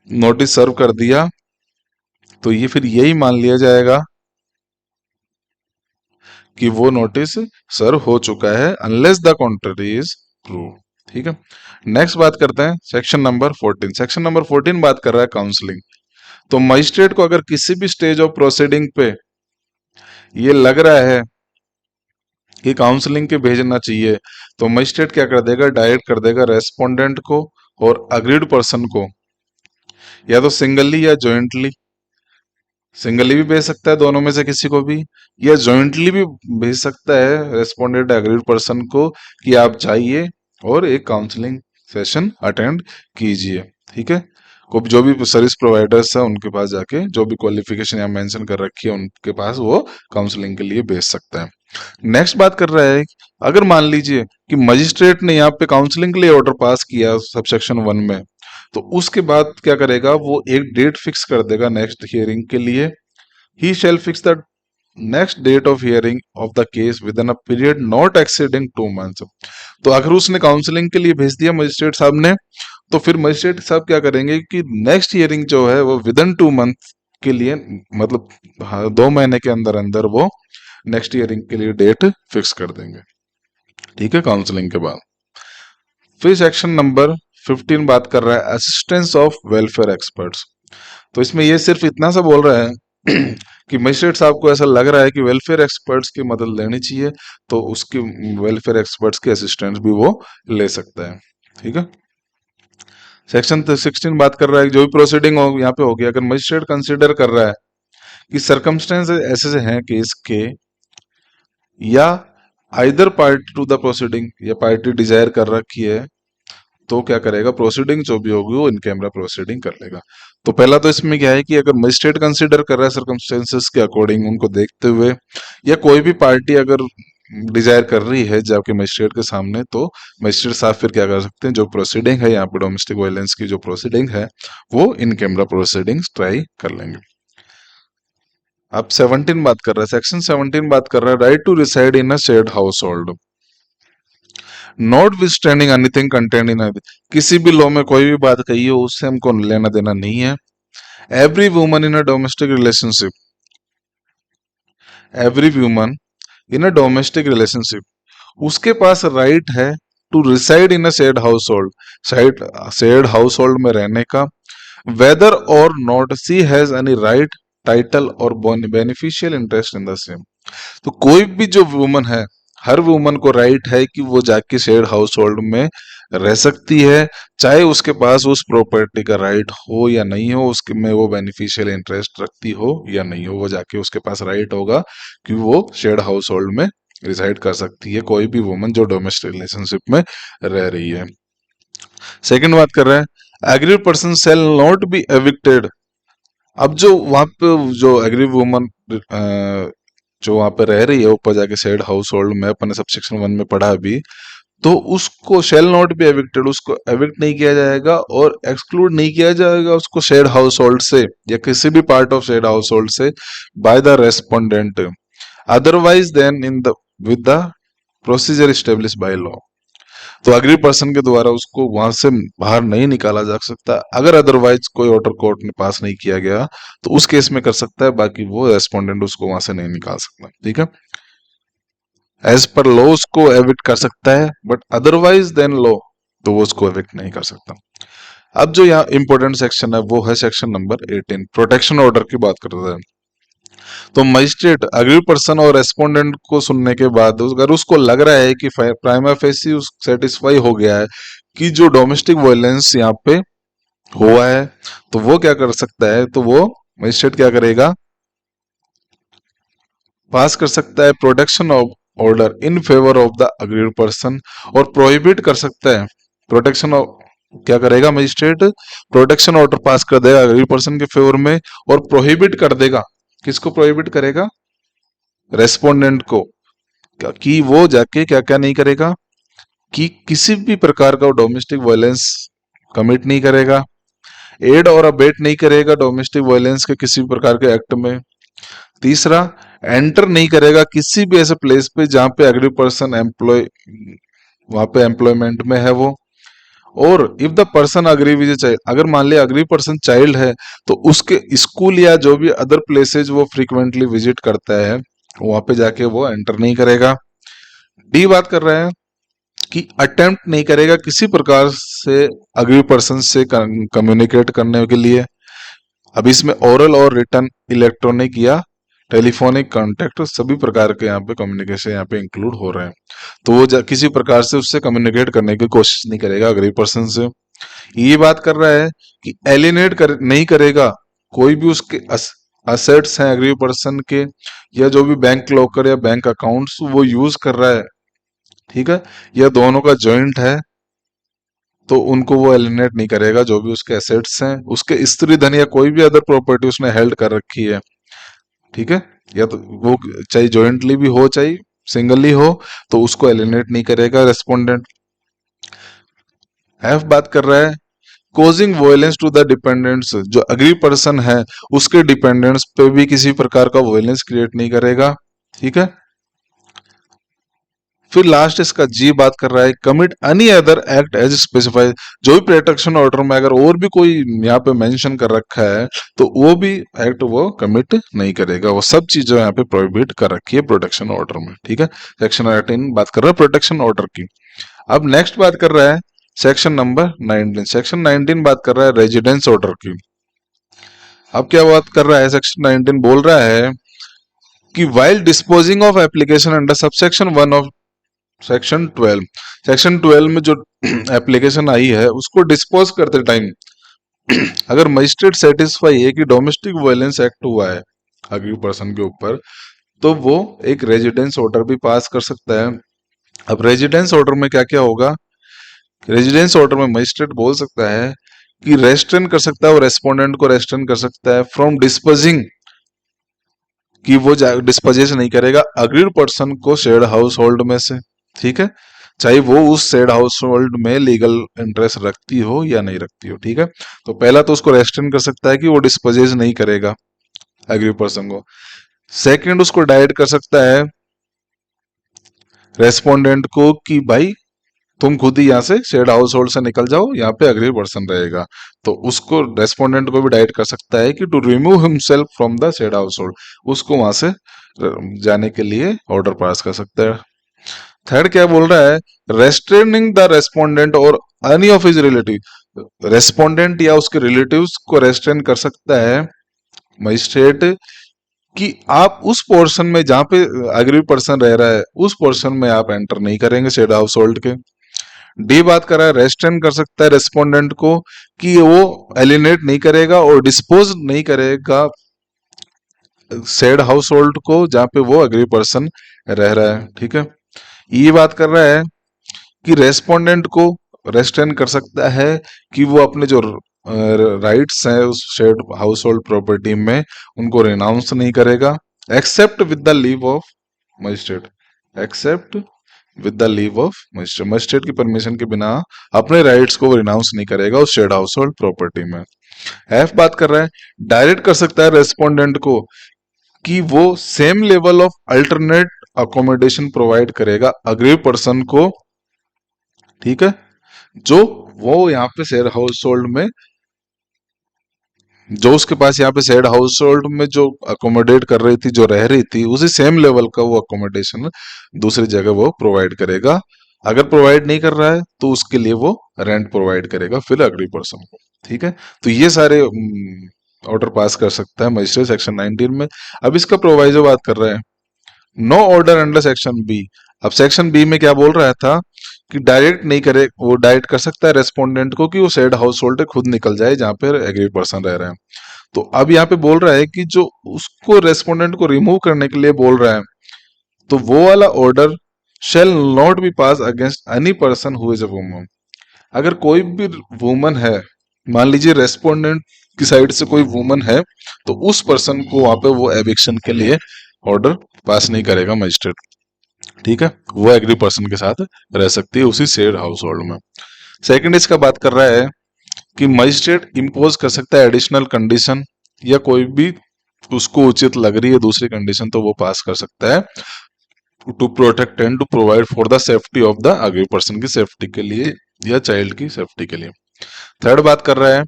नोटिस सर्व कर दिया, तो ये फिर यही मान लिया जाएगा कि वो नोटिस सर्व हो चुका है unless the contrary is prove. ठीक है, नेक्स्ट बात करते हैं सेक्शन नंबर 14। सेक्शन नंबर 14 बात कर रहा है काउंसलिंग। तो मजिस्ट्रेट को अगर किसी भी स्टेज ऑफ प्रोसीडिंग पे ये लग रहा है कि काउंसलिंग के भेजना चाहिए, तो मजिस्ट्रेट क्या कर देगा, डायरेक्ट कर देगा रेस्पोंडेंट को और अग्रीड पर्सन को, या तो सिंगली या जॉइंटली, सिंगली भी भेज सकता है दोनों में से किसी को भी, या जॉइंटली भी भेज सकता है रेस्पोंडेंट अग्रीड पर्सन को कि आप जाइए और एक काउंसलिंग सेशन अटेंड कीजिए। ठीक है, को जो भी सर्विस प्रोवाइडर्स है उनके पास जाके जो भी क्वालिफिकेशन यहाँ मेंशन कर रखी है उनके पास वो काउंसलिंग के लिए भेज सकता है। नेक्स्ट बात कर रहा है अगर मान लीजिए कि मजिस्ट्रेट ने यहाँ पे काउंसलिंग के लिए ऑर्डर पास किया सबसेक्शन 1 में, तो उसके बाद क्या करेगा, वो एक डेट फिक्स कर देगा नेक्स्ट हियरिंग के लिए। He shall fix the next date of hearing of the case within a period not exceeding 2 months. तो अगर उसने काउंसलिंग के लिए भेज दिया मजिस्ट्रेट साहब ने, तो फिर मजिस्ट्रेट साहब क्या करेंगे कि नेक्स्ट हियरिंग जो है वो विद इन 2 मंथ के लिए, मतलब हाँ, 2 महीने के अंदर अंदर वो नेक्स्ट हियरिंग के लिए डेट फिक्स कर देंगे। ठीक है, काउंसलिंग के बाद। फिर सेक्शन नंबर 15 बात कर रहा है असिस्टेंस ऑफ वेलफेयर एक्सपर्ट्स। तो इसमें ये सिर्फ इतना सा बोल रहा है कि मजिस्ट्रेट साहब को ऐसा लग रहा है कि वेलफेयर एक्सपर्ट्स की मदद लेनी चाहिए, तो उसकी वेलफेयर एक्सपर्ट्स के असिस्टेंस भी वो ले सकता है। ठीक है, सेक्शन 16 बात कर रहा है कि जो भी प्रोसीडिंग हो यहाँ पे होगी, अगर मजिस्ट्रेट कंसिडर कर रहा है कि सरकमस्टेंस ऐसे से हैं केस के, या either party to the proceeding, या पार्टी डिजायर कर रखी है, तो क्या करेगा, प्रोसीडिंग जो भी होगी वो इन कैमरा प्रोसीडिंग कर लेगा। तो पहला तो इसमें क्या है कि अगर मजिस्ट्रेट कंसीडर कर रहा है सर्कमस्टेंसेस के अकॉर्डिंग उनको देखते हुए, या कोई भी पार्टी अगर डिजायर कर रही है जाके मजिस्ट्रेट के सामने, तो मजिस्ट्रेट साहब फिर क्या कर सकते हैं, जो प्रोसीडिंग है यहाँ पे डोमेस्टिक वायलेंस की जो प्रोसीडिंग है वो इन कैमरा प्रोसीडिंग्स ट्राई कर लेंगे। अब 17 बात कर रहा है, सेक्शन 17 बात कर रहा है right to reside in a shared household notwithstanding anything content in, किसी भी लॉ में कोई भी बात कही हो उससे हमको लेना देना नहीं है। Every woman in a domestic relationship, every woman in a domestic relationship उसके पास राइट है to reside in a shared household, shared household में रहने का, whether or not she has any right title or beneficial interest in the same. तो कोई भी जो वुमन है, हर वुमन को राइट है कि वो जाके शेयर्ड हाउस होल्ड में रह सकती है, चाहे उसके पास उस प्रॉपर्टी का राइट हो या नहीं हो, उसके में वो बेनिफिशियल इंटरेस्ट रखती हो या नहीं हो, वो जाके उसके पास राइट होगा कि वो शेयर्ड हाउस होल्ड में रिसाइड कर सकती है, कोई भी वुमन जो डोमेस्टिक रिलेशनशिप में रह रही है। सेकंड बात कर रहे हैं aggrieved person shall not be evicted. अब जो वहां पे जो एग्री वुमन जो वहां पे रह रही है ऊपर जाके शेयर्ड हाउस होल्ड में, अपने सबसेक्शन 1 में पढ़ा अभी, तो उसको शेल नॉट बी एविक्टेड, उसको एविक्ट नहीं किया जाएगा और एक्सक्लूड नहीं किया जाएगा उसको शेयर्ड हाउस होल्ड से या किसी भी part of shared household से by the respondent otherwise than in the with the procedure establish by law. तो अग्री पर्सन के द्वारा उसको वहां से बाहर नहीं निकाला जा सकता, अगर अदरवाइज कोई ऑर्डर कोर्ट ने पास नहीं किया गया तो उस केस में कर सकता है, बाकी वो रेस्पोंडेंट उसको वहां से नहीं निकाल सकता। ठीक है, एज पर लॉ उसको एविक्ट कर सकता है, बट अदरवाइज देन लॉ तो वो उसको एविक्ट नहीं कर सकता। अब जो यहाँ इंपॉर्टेंट सेक्शन है वो है सेक्शन नंबर 18, प्रोटेक्शन ऑर्डर की बात कर रहे हैं। तो मजिस्ट्रेट अग्री पर्सन और रेस्पोंडेंट को सुनने के बाद अगर उसको लग रहा है कि प्राइमा फेसी सेटिस्फाई हो गया है कि जो डोमेस्टिक वायलेंस यहाँ पे हुआ है, तो वो क्या कर सकता है, तो वो मजिस्ट्रेट क्या करेगा, पास कर सकता है protection of order in favour of the agreed person, और प्रोहिबिट कर सकता है प्रोटेक्शन ऑफ, क्या करेगा मजिस्ट्रेट, प्रोटेक्शन ऑर्डर पास कर देगा अग्रीड पर्सन के फेवर में, और प्रोहिबिट कर देगा, किसको प्रोहिबिट करेगा, रेस्पोंडेंट को, कि वो जाके क्या क्या नहीं करेगा, कि किसी भी प्रकार का डोमेस्टिक वायलेंस कमिट नहीं करेगा, एड और अबेट नहीं करेगा डोमेस्टिक वायलेंस के किसी भी प्रकार के एक्ट में। तीसरा, एंटर नहीं करेगा किसी भी ऐसे प्लेस पे जहां पे एग्री पर्सन एम्प्लॉय, वहां पे एम्प्लॉयमेंट में है वो। और if the person agree with child, अगर मान लिया अग्री पर्सन चाइल्ड है तो उसके स्कूल या जो भी अदर प्लेसेज वो फ्रीक्वेंटली विजिट करता है वहां पे जाके वो एंटर नहीं करेगा। डी बात कर रहे हैं कि अटेम्प्ट नहीं करेगा किसी प्रकार से अग्री पर्सन से कम्युनिकेट करने के लिए। अब इसमें ओरल और रिटर्न, इलेक्ट्रॉनिक या टेलीफोनिक कांटेक्ट, सभी प्रकार के यहाँ पे कम्युनिकेशन यहाँ पे इंक्लूड हो रहे हैं। तो वो किसी प्रकार से उससे कम्युनिकेट करने की कोशिश नहीं करेगा अग्री पर्सन से। ये बात कर रहा है कि एलिनेट नहीं करेगा कोई भी उसके असेट्स हैं एग्री पर्सन के, या जो भी बैंक लॉकर या बैंक अकाउंट्स वो यूज कर रहा है, ठीक है, या दोनों का जॉइंट है, तो उनको वो एलिनेट नहीं करेगा। जो भी उसके एसेट्स हैं, उसके स्त्री धन या कोई भी अदर प्रॉपर्टी उसने हेल्ड कर रखी है, ठीक है, या तो वो चाहे जॉइंटली भी हो चाहे सिंगली हो, तो उसको एलिनेट नहीं करेगा रेस्पोंडेंट। एफ बात कर रहा है कोजिंग वोयलेंस टू द डिपेंडेंट्स, जो अग्री पर्सन है उसके डिपेंडेंट्स पे भी किसी प्रकार का वोयलेंस क्रिएट नहीं करेगा, ठीक है। फिर लास्ट इसका जी बात कर रहा है commit any other act as specified, जो भी प्रोटेक्शन ऑर्डर में अगर और भी कोई यहाँ पे मेंशन कर रखा है तो वो भी एक्ट वो कमिट नहीं करेगा। वो सब चीजें यहाँ पे प्रोहिबिट कर रखी है प्रोटेक्शन ऑर्डर में, ठीक है। सेक्शन 18 बात कर रहा है प्रोटेक्शन ऑर्डर की। अब नेक्स्ट बात कर रहा है सेक्शन नंबर 19। सेक्शन 19 बात कर रहा है रेजिडेंस ऑर्डर की। अब क्या बात कर रहा है सेक्शन 19, बोल रहा है कि while disposing of application under subsection 1 of section 12, section 12 में जो एप्लीकेशन आई है उसको डिस्पोज करते टाइम अगर मजिस्ट्रेट सेटिस्फाई है कि डोमेस्टिक वायलेंस एक्ट हुआ है अग्री पर्सन के ऊपर, तो वो एक रेजिडेंस ऑर्डर भी पास कर सकता है। अब रेजिडेंस ऑर्डर में क्या क्या होगा, रेजिडेंस ऑर्डर में मजिस्ट्रेट बोल सकता है कि रेस्ट्रेन कर सकता है, और रेस्पोंडेंट को रेस्ट्रेन कर सकता है फ्रॉम डिस्पोजिंग, कि वो डिस्पोजेस नहीं करेगा अग्रीड पर्सन को शेयर्ड हाउस होल्ड में से, ठीक है, चाहे वो उस शेयर्ड हाउस होल्ड में लीगल इंटरेस्ट रखती हो या नहीं रखती हो, ठीक है। तो पहला तो उसको रेस्ट्रेन कर सकता है कि वो डिस्पोजेस नहीं करेगा अग्री पर्सन को। सेकंड, उसको डायरेक्ट कर सकता है रेस्पोंडेंट को कि भाई तुम खुद ही यहाँ से शेयर्ड हाउस होल्ड से निकल जाओ, यहाँ पे अग्री पर्सन रहेगा। तो उसको रेस्पोंडेंट को भी डायरेक्ट कर सकता है कि to remove himself from the shared household, उसको वहां से जाने के लिए ऑर्डर पास कर सकता है। थर्ड क्या बोल रहा है, रेस्ट्रेनिंग द रेस्पोंडेंट और any of his relative, respondent या उसके रिलेटिव्स को रेस्ट्रेन कर सकता है मजिस्ट्रेट कि आप उस पोर्शन में जहां पे अग्री पर्सन रह रहा है उस पोर्शन में आप एंटर नहीं करेंगे शेयर्ड हाउस होल्ड के। डी बात कर रहा है रेस्ट्रेन कर सकता है रेस्पोंडेंट को कि वो एलिनेट नहीं करेगा और डिस्पोज नहीं करेगा शेयर्ड हाउस होल्ड को जहां पे वो अग्री पर्सन रह रहा है, ठीक है। ये बात कर रहा है कि रेस्पोंडेंट को रेस्ट्रेन कर सकता है कि वो अपने जो राइट्स हैं उस शेयर्ड हाउस होल्ड प्रॉपर्टी में उनको रिनाउंस नहीं करेगा, except with the leave of magistrate, except with the leave of magistrate, magistrate की परमिशन के बिना अपने राइट्स को रिनाउंस नहीं करेगा उस शेयर्ड हाउस होल्ड प्रॉपर्टी में। एफ बात कर रहा है डायरेक्ट कर सकता है रेस्पोंडेंट को कि वो same level of alternate accommodation provide करेगा अग्री पर्सन को, ठीक है, जो वो यहाँ पे शेयर हाउस होल्ड में, जो उसके पास यहाँ पे शेयर्ड हाउस होल्ड में जो अकोमोडेट कर रही थी, जो रह रही थी, उसी सेम लेवल का वो अकोमोडेशन दूसरी जगह वो प्रोवाइड करेगा। अगर प्रोवाइड नहीं कर रहा है तो उसके लिए वो रेंट प्रोवाइड करेगा फिर अग्री पर्सन को, ठीक है। तो ये सारे ऑर्डर पास कर सकता है मजिस्ट्रेट सेक्शन 19 में। अब इसका प्रोवाइजो बात कर रहे हैं, no order under section B. अब सेक्शन बी में क्या बोल रहा था कि डायरेक्ट नहीं करे, वो डायरेक्ट कर सकता है रेस्पोंडेंट को कि वो शेयर्ड हाउस होल्ड खुद निकल जाए जहां पर एग्री पर्सन रह रहे हैं। तो अब यहाँ पे बोल रहा है कि जो उसको रेस्पोंडेंट को रिमूव करने के लिए बोल रहा है, तो वो वाला order shall not be pass against any person who is a woman. अगर कोई भी वुमन है, मान लीजिए रेस्पोंडेंट की साइड से कोई वुमन है, तो उस पर्सन को वहां पे वो एविक्शन के लिए ऑर्डर पास नहीं करेगा मजिस्ट्रेट, ठीक है। वो एग्री पर्सन के साथ रह सकती है उसी शेयर्ड हाउस होल्ड में। सेकंड इसका बात कर रहा है कि मजिस्ट्रेट इम्पोज कर सकता है एडिशनल कंडीशन या कोई भी उसको उचित लग रही है दूसरी कंडीशन तो वो पास कर सकता है to protect and to provide for the safety of the aggrieved person की सेफ्टी के लिए या चाइल्ड की सेफ्टी के लिए। थर्ड बात कर रहा है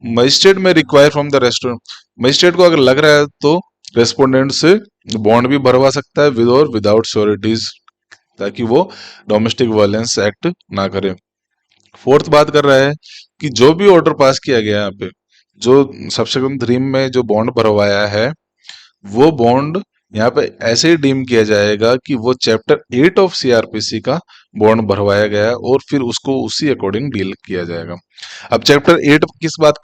मजिस्ट्रेट में require from the restaurant, magistrate को अगर लग रहा है तो रेस्पोंडेंट से बॉन्ड भी भरवा सकता है विद और विदाउट श्योरिटीज ताकि वो डोमेस्टिक वायलेंस एक्ट ना करे। फोर्थ बात कर रहा है कि जो भी ऑर्डर पास किया गया यहाँ पे जो सबसेक्शन 3 में जो बॉन्ड भरवाया है वो बॉन्ड यहाँ पे ऐसे ही डीम किया जाएगा कि वो चैप्टर 8 ऑफ सीआरपीसी का बॉन्ड भरवाया गया है और फिर उसको उसी अकॉर्डिंग डील किया जाएगा। अब चैप्टर 8 किस बात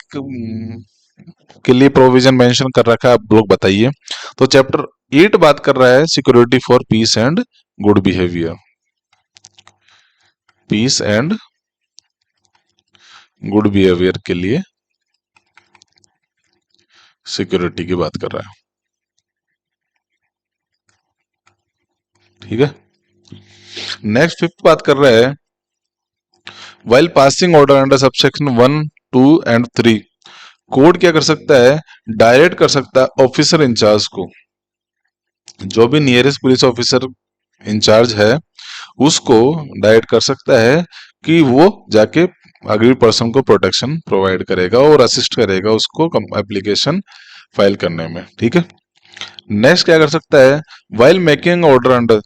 के लिए प्रोविजन मेंशन कर रखा है आप लोग बताइए। तो चैप्टर 8 बात कर रहा है security for peace and good behaviour, peace and good behaviour के लिए सिक्योरिटी की बात कर रहा है, ठीक है। नेक्स्ट फिफ्थ बात कर रहा है while passing order under subsection 1, 2 and 3 court क्या कर सकता है डायरेक्ट कर सकता है ऑफिसर इंचार्ज को, जो भी नियरेस्ट पुलिस ऑफिसर इंचार्ज है उसको डायरेक्ट कर सकता है कि वो जाके अग्री पर्सन को प्रोटेक्शन प्रोवाइड करेगा और असिस्ट करेगा उसको एप्लीकेशन फाइल करने में, ठीक है। नेक्स्ट क्या कर सकता है while making order under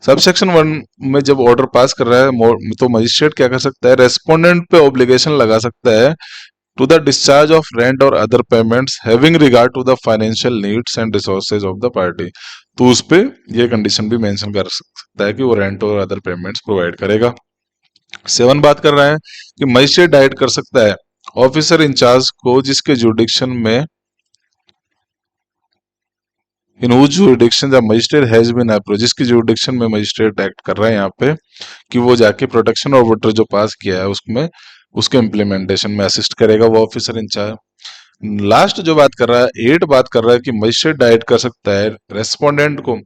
subsection 1 में जब ऑर्डर पास कर रहा है तो मजिस्ट्रेट क्या कर सकता है रेस्पोंडेंट पे ऑब्लिगेशन लगा सकता है to the discharge of rent or other payments having regard to the financial needs and resources of the party, तो उस पे ये कंडीशन भी मेंशन कर सकता है कि वो rent or other payments provide करेगा। 7 बात कर रहा है कि मजिस्ट्रेट डायरेक्ट कर सकता है ऑफिसर इंचार्ज को जिसके जुडिक्शन में in jurisdiction the magistrate has been approved, जिसकी जुडिक्शन में मजिस्ट्रेट एक्ट कर रहा है यहाँ पे कि वो जाके प्रोटेक्शन ऑर्डर जो पास किया है उसमें उसके इम्प्लीमेंटेशन में असिस्ट करेगा वो ऑफिसर इंचार्ज। लास्ट जो बात कर रहा है 8 बात कर रहा है कि मजिस्ट्रेट डायरेक्ट कर सकता है रेस्पोंडेंट को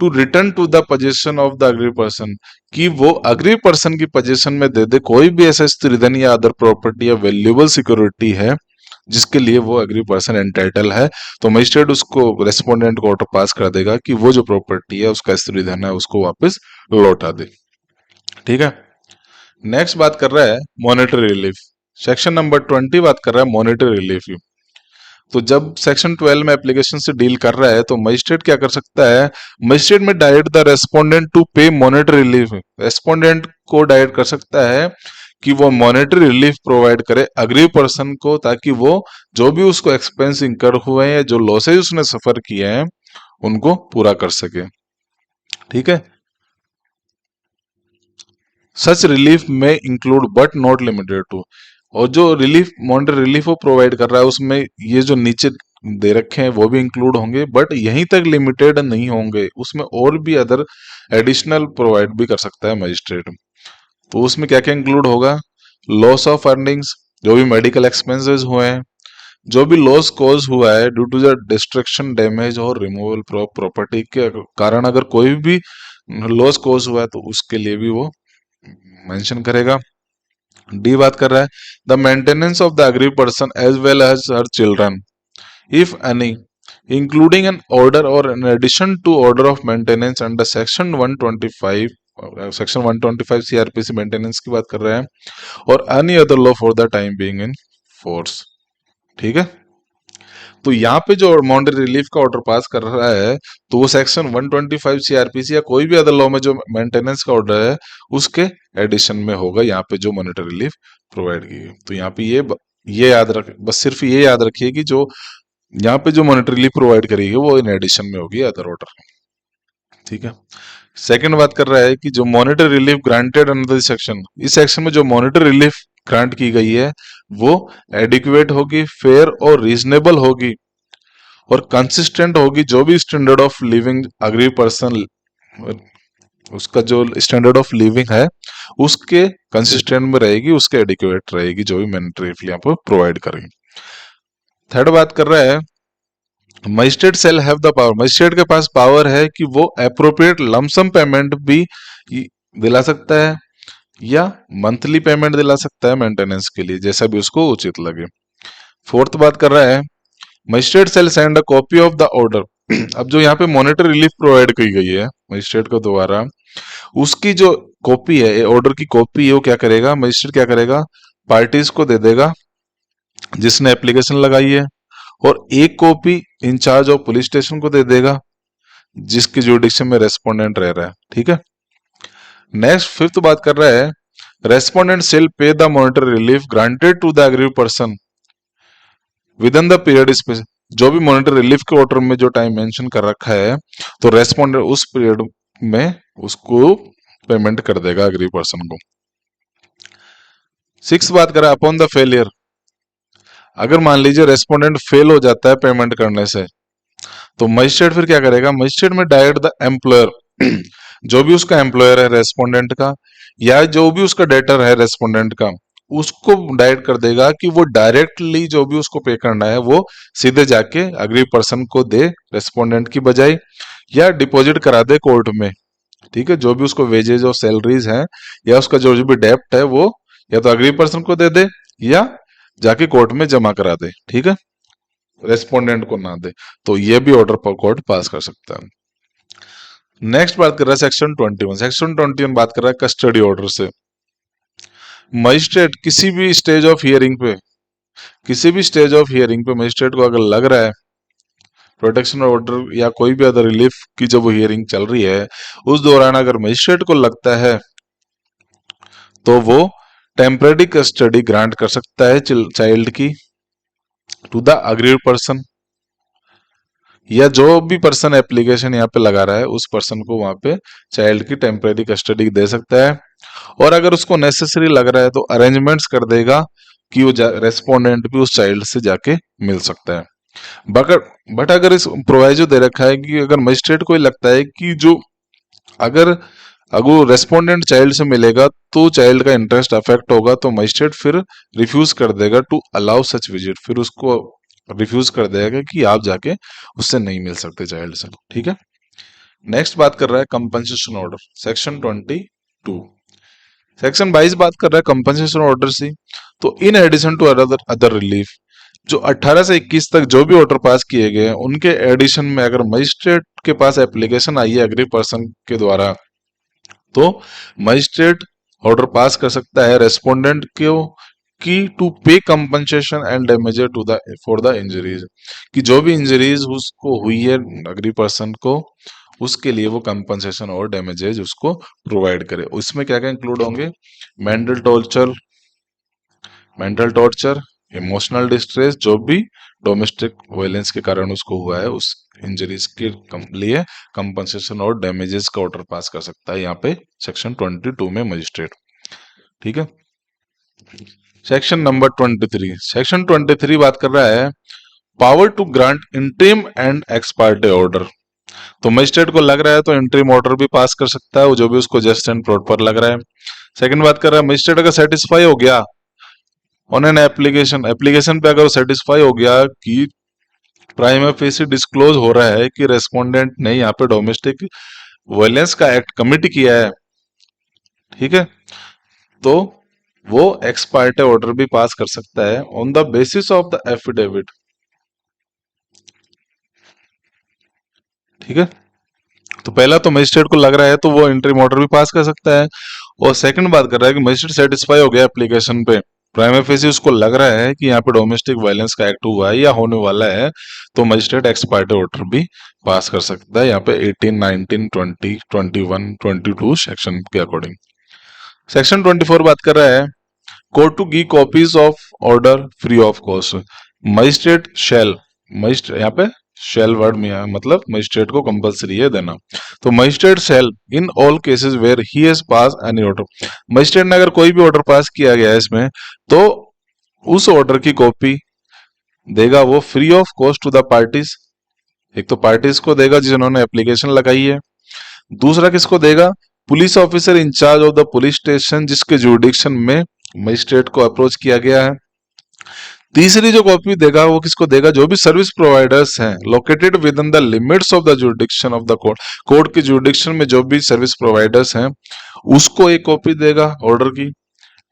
to return to the position of the aggrieved person, कि वो अग्री पर्सन की पोजीशन में दे दे कोई भी ऐसा स्त्रीधन या अदर प्रॉपर्टी या वैल्यूएबल सिक्योरिटी है जिसके लिए वो अग्री पर्सन एंटाइटल है, तो मजिस्ट्रेट उसको रेस्पोंडेंट को ऑर्डर पास कर देगा कि वो जो प्रॉपर्टी है उसका स्त्रीधन है उसको वापस लौटा दे, ठीक है। नेक्स्ट बात कर रहा है मॉनेटरी रिलीफ, सेक्शन नंबर 20 बात कर रहा है मॉनेटरी रिलीफ। तो जब सेक्शन 12 में एप्लीकेशन से डील कर रहा है तो मजिस्ट्रेट क्या कर सकता है मजिस्ट्रेट में डायरेक्ट द रेस्पोंडेंट टू पे मॉनेटरी रिलीफ, रेस्पोंडेंट को डायरेक्ट कर सकता है कि वो मॉनेटरी रिलीफ प्रोवाइड करे अग्री पर्सन को ताकि वो जो भी उसको एक्सपेंस इंकर हुए हैं जो लॉसेज उसने सफर किए हैं उनको पूरा कर सके, ठीक है। सच रिलीफ में include but not limited to, और जो रिलीफ मॉनेटरी रिलीफ वो प्रोवाइड कर रहा है उसमें ये जो नीचे दे रखे हैं वो भी इंक्लूड होंगे बट यहीं तक लिमिटेड नहीं होंगे, उसमें और भी अदर एडिशनल प्रोवाइड भी कर सकता है मजिस्ट्रेट। तो उसमें क्या क्या इंक्लूड होगा लॉस ऑफ अर्निंग्स, जो भी मेडिकल एक्सपेंसेस हुए हैं, जो भी लॉस कॉज हुआ है due to the destruction damage और रिमूवल प्रॉपर्टी के कारण अगर कोई भी लॉस कॉज हुआ है तो उसके लिए भी वो मेंशन करेगा। डी बात कर रहा है the maintenance of the aggrieved person as well as her children if any including an order or in addition to order of maintenance under section 125, section 125 CrPC maintenance की बात कर रहे हैं और any other law for the time being in force, ठीक है। तो यहाँ पे जो मॉनेटरी रिलीफ का ऑर्डर पास कर रहा है तो वो सेक्शन 125 सीआरपीसी या कोई भी अदर लॉ में जो मेंटेनेंस का ऑर्डर है उसके एडिशन में होगा यहाँ पे जो मॉनेटरी रिलीफ प्रोवाइड की है। तो यहाँ पे ये याद रख, बस सिर्फ ये याद रखिए कि जो यहाँ पे जो मॉनेटरी रिलीफ प्रोवाइड करेगी वो इन एडिशन में होगी अदर ऑर्डर, ठीक है। सेकंड बात कर रहा है कि जो monetary relief granted under section, इस सेक्शन में जो मॉनेटरी रिलीफ ग्रांट की गई है वो एडिक्वेट होगी, फेयर और रीजनेबल होगी और कंसिस्टेंट होगी, जो भी standard of living agree person उसका जो स्टैंडर्ड ऑफ लिविंग है उसके कंसिस्टेंट में रहेगी, उसके एडिक्वेट रहेगी जो भी मॉनेटरी रिलीफ यहाँ पर प्रोवाइड करेगी। थर्ड बात कर रहा है magistrate shall have the power, magistrate के पास पावर है कि वो अप्रोप्रिएट लमसम पेमेंट भी दिला सकता है या मंथली पेमेंट दिला सकता है मेंटेनेंस के लिए, जैसा भी उसको उचित लगे। फोर्थ बात कर रहा है magistrate shall send a copy of the order. अब जो यहाँ पे मॉनेटरी रिलीफ प्रोवाइड की गई है मजिस्ट्रेट को द्वारा, उसकी जो कॉपी है, ऑर्डर की कॉपी है, वो क्या करेगा मजिस्ट्रेट, क्या करेगा पार्टीज को दे देगा जिसने एप्लीकेशन लगाई है, और एक copy in charge of police station को दे देगा जिसकी जुरिडिक्शन में रेस्पोंडेंट रह रहा है। ठीक है। नेक्स्ट फिफ्थ बात कर रहा है respondent shall pay the monetary relief granted to the aggrieved person within the period space. जो भी मॉनेटरी रिलीफ के ऑर्डर में जो टाइम मेंशन कर रखा है, तो रेस्पोंडेंट उस पीरियड में उसको पेमेंट कर देगा एग्री पर्सन को। सिक्स बात करें अपॉन द फेलियर, अगर मान लीजिए रेस्पोंडेंट फेल हो जाता है पेमेंट करने से, तो मजिस्ट्रेट फिर क्या करेगा, मजिस्ट्रेट में डायरेक्ट द एम्प्लॉयर जो भी उसका एम्प्लॉयर है रेस्पोंडेंट का, या जो भी उसका डेटर है रेस्पोंडेंट का, उसको डायरेक्ट कर देगा कि वो डायरेक्टली जो भी उसको पे करना है वो सीधे जाके अग्री पर्सन को दे रेस्पोंडेंट की बजाय, या डिपॉजिट करा दे कोर्ट में। ठीक है। जो भी उसको वेजेज और सैलरीज हैं या उसका जो भी डेप्ट है वो या तो अग्री पर्सन को दे दे या जाके कोर्ट में जमा करा दे। ठीक है। रेस्पोंडेंट को ना दे, तो ये भी ऑर्डर पर कोर्ट पास कर सकता है। नेक्स्ट बात कर रहा है सेक्शन 21। सेक्शन 21 बात कर रहा है कस्टडी ऑर्डर से। मजिस्ट्रेट किसी भी स्टेज ऑफ हियरिंग पे, किसी भी स्टेज ऑफ हियरिंग पे मजिस्ट्रेट को अगर लग रहा है प्रोटेक्शन ऑर्डर या कोई भी अदर रिलीफ की जब वो हियरिंग चल रही है, उस दौरान अगर मजिस्ट्रेट को लगता है तो वो टेम्पररी कस्टडी ग्रांट कर सकता है चाइल्ड की टू द अग्रीड पर्सन, या जो भी पर्सन एप्लीकेशन यहाँ पे लगा रहा है उस पर्सन को वहां पे चाइल्ड की टेम्पररी कस्टडी दे सकता है। और अगर उसको नेसेसरी लग रहा है तो अरेंजमेंट्स कर देगा कि वो रेस्पोंडेंट भी उस चाइल्ड से जाके मिल सकता है। बट अगर इस प्रोवाइजो दे रखा है कि अगर मजिस्ट्रेट को लगता है कि जो अगर अगर रेस्पोंडेंट चाइल्ड से मिलेगा तो चाइल्ड का इंटरेस्ट अफेक्ट होगा, तो मजिस्ट्रेट फिर रिफ्यूज कर देगा टू अलाउ सच विजिट, फिर उसको रिफ्यूज कर देगा कि आप जाके उससे नहीं मिल सकते चाइल्ड से। ठीक है। नेक्स्ट बात कर रहा है कंपनसेशन ऑर्डर, सेक्शन 22। सेक्शन 22 बात कर रहा है कंपनसेशन ऑर्डर से। तो in addition to other other relief, जो 18 से 21 तक जो भी ऑर्डर पास किए गए हैं उनके एडिशन में अगर मजिस्ट्रेट के पास एप्लीकेशन आई है एग्री पर्सन के द्वारा, तो मजिस्ट्रेट ऑर्डर पास कर सकता है रेस्पोंडेंट को कि to pay compensation and damages to the for the injuries, कि जो भी इंजरीज उसको हुई है अग्री पर्सन को उसके लिए वो कंपनसेशन और डैमेजेस उसको प्रोवाइड करे। उसमें क्या क्या इंक्लूड होंगे, mental torture, mental torture, emotional distress, जो भी डोमेस्टिक वायलेंस के कारण उसको हुआ है उस इंजरीज के लिए कंपनसेशन और डैमेजेस का ऑर्डर पास कर सकता है यहाँ पे सेक्शन 22 में मजिस्ट्रेट। ठीक है। Section number 23। सेक्शन 23 बात कर रहा है power to grant interim and ex parte order. तो मजिस्ट्रेट को लग रहा है तो इंटरिम ऑर्डर भी पास कर सकता है वो जो भी उसको जस्ट एंड प्रॉपर लग रहा है। सेकंड बात कर रहा है मजिस्ट्रेट अगर सेटिस्फाई हो गया ऑन एन एप्लीकेशन, एप्लीकेशन पे अगर सेटिस्फाई हो गया कि प्राइमा फेसी डिस्क्लोज हो रहा है कि रेस्पोंडेंट ने यहाँ पे डोमेस्टिक वायलेंस का एक्ट कमिट किया है, ठीक है, तो वो एक्स पार्टे ऑर्डर भी पास कर सकता है on the basis of the affidavit. ठीक है। तो पहला तो मजिस्ट्रेट को लग रहा है तो वो इंटरिम ऑर्डर भी पास कर सकता है, और सेकंड बात कर रहा है कि मजिस्ट्रेट सेटिस्फाई हो गया एप्लीकेशन पे, प्राइमा फेसी उसको लग रहा है कि यहाँ पे डोमेस्टिक वायलेंस का एक्ट हुआ है या होने वाला है, तो मजिस्ट्रेट एक्स पार्टे ऑर्डर भी पास कर सकता है यहाँ पे 18, 19, 20, 21, 22 सेक्शन के अकॉर्डिंग। सेक्शन 24 बात कर रहा है court to give copies of order free of cost. Magistrate shall, magistrate यहाँ पे शेल वर्ड में है, मतलब मजिस्ट्रेट को कंपलसरी है देना। तो magistrate shall in all cases where he has pass any order, magistrate ने अगर कोई भी ऑर्डर पास किया गया है इसमें, तो उस ऑर्डर की कॉपी देगा वो free of cost to the parties. एक तो पार्टीज को देगा जिन्होंने एप्लीकेशन लगाई है, दूसरा किसको देगा, police officer in charge of the police station जिसके जुरिडिक्शन में मजिस्ट्रेट को अप्रोच किया गया है, तीसरी जो कॉपी देगा वो किसको देगा, जो भी सर्विस प्रोवाइडर्स हैं located with in the limits of the jurisdiction of the court, court की जुरिडिक्शन में जो भी सर्विस प्रोवाइडर्स हैं उसको एक कॉपी देगा ऑर्डर की।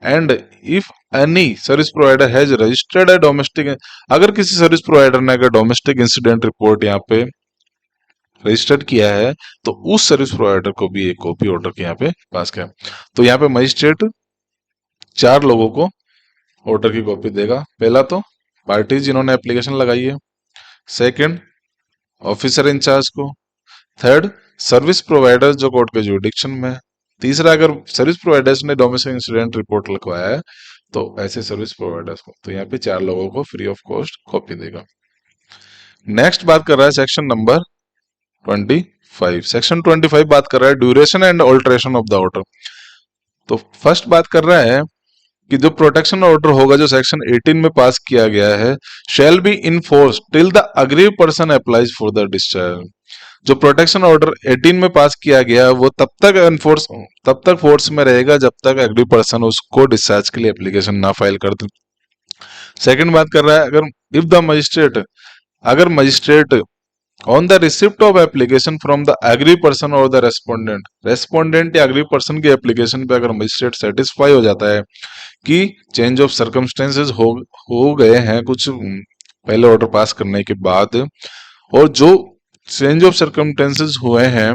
And if any service provider has registered A domestic, अगर किसी सर्विस प्रोवाइडर ने अगर डोमेस्टिक इंसिडेंट रिपोर्ट यहाँ पे रजिस्टर्ड किया है तो उस सर्विस प्रोवाइडर को भी एक कॉपी ऑर्डर के यहाँ पे पास किया। तो यहाँ पे मजिस्ट्रेट 4 लोगों को ऑर्डर की कॉपी देगा। पहला तो पार्टी जिन्होंने एप्लीकेशन लगाई है, सेकंड ऑफिसर इंचार्ज को, थर्ड सर्विस प्रोवाइडर जो कोर्ट के जुरिडिक्शन में है, तीसरा अगर सर्विस प्रोवाइडर्स ने डोमेस्टिक इंसिडेंट रिपोर्ट लिखवाया है तो ऐसे सर्विस प्रोवाइडर्स को। तो यहाँ पे 4 लोगों को फ्री ऑफ कॉस्ट कॉपी देगा। नेक्स्ट बात कर रहा है सेक्शन नंबर 25। सेक्शन 25 बात कर रहा है duration and alteration of the order. तो फर्स्ट बात कर रहा है कि जो प्रोटेक्शन ऑर्डर होगा जो सेक्शन 18 में पास किया गया है, shall be in force till the aggrieved person applies for the discharge. जो प्रोटेक्शन ऑर्डर 18 में पास किया गया वो तब तक फोर्स में रहेगा जब तक अग्रीव पर्सन उसको डिस्चार्ज के लिए एप्लीकेशन ना फाइल कर दे। सेकंड बात कर रहा है अगर इफ द मजिस्ट्रेट, अगर magistrate on the receipt of application from the aggrieved person और द रेस्पोंडेंट या एग्री पर्सन की एप्लीकेशन पे अगर मजिस्ट्रेट सेटिस्फाई हो जाता है कि चेंज ऑफ सर्कमस्टेंसेस हो गए हैं कुछ पहले ऑर्डर पास करने के बाद, और जो चेंज ऑफ सर्कमस्टेंसेस हुए हैं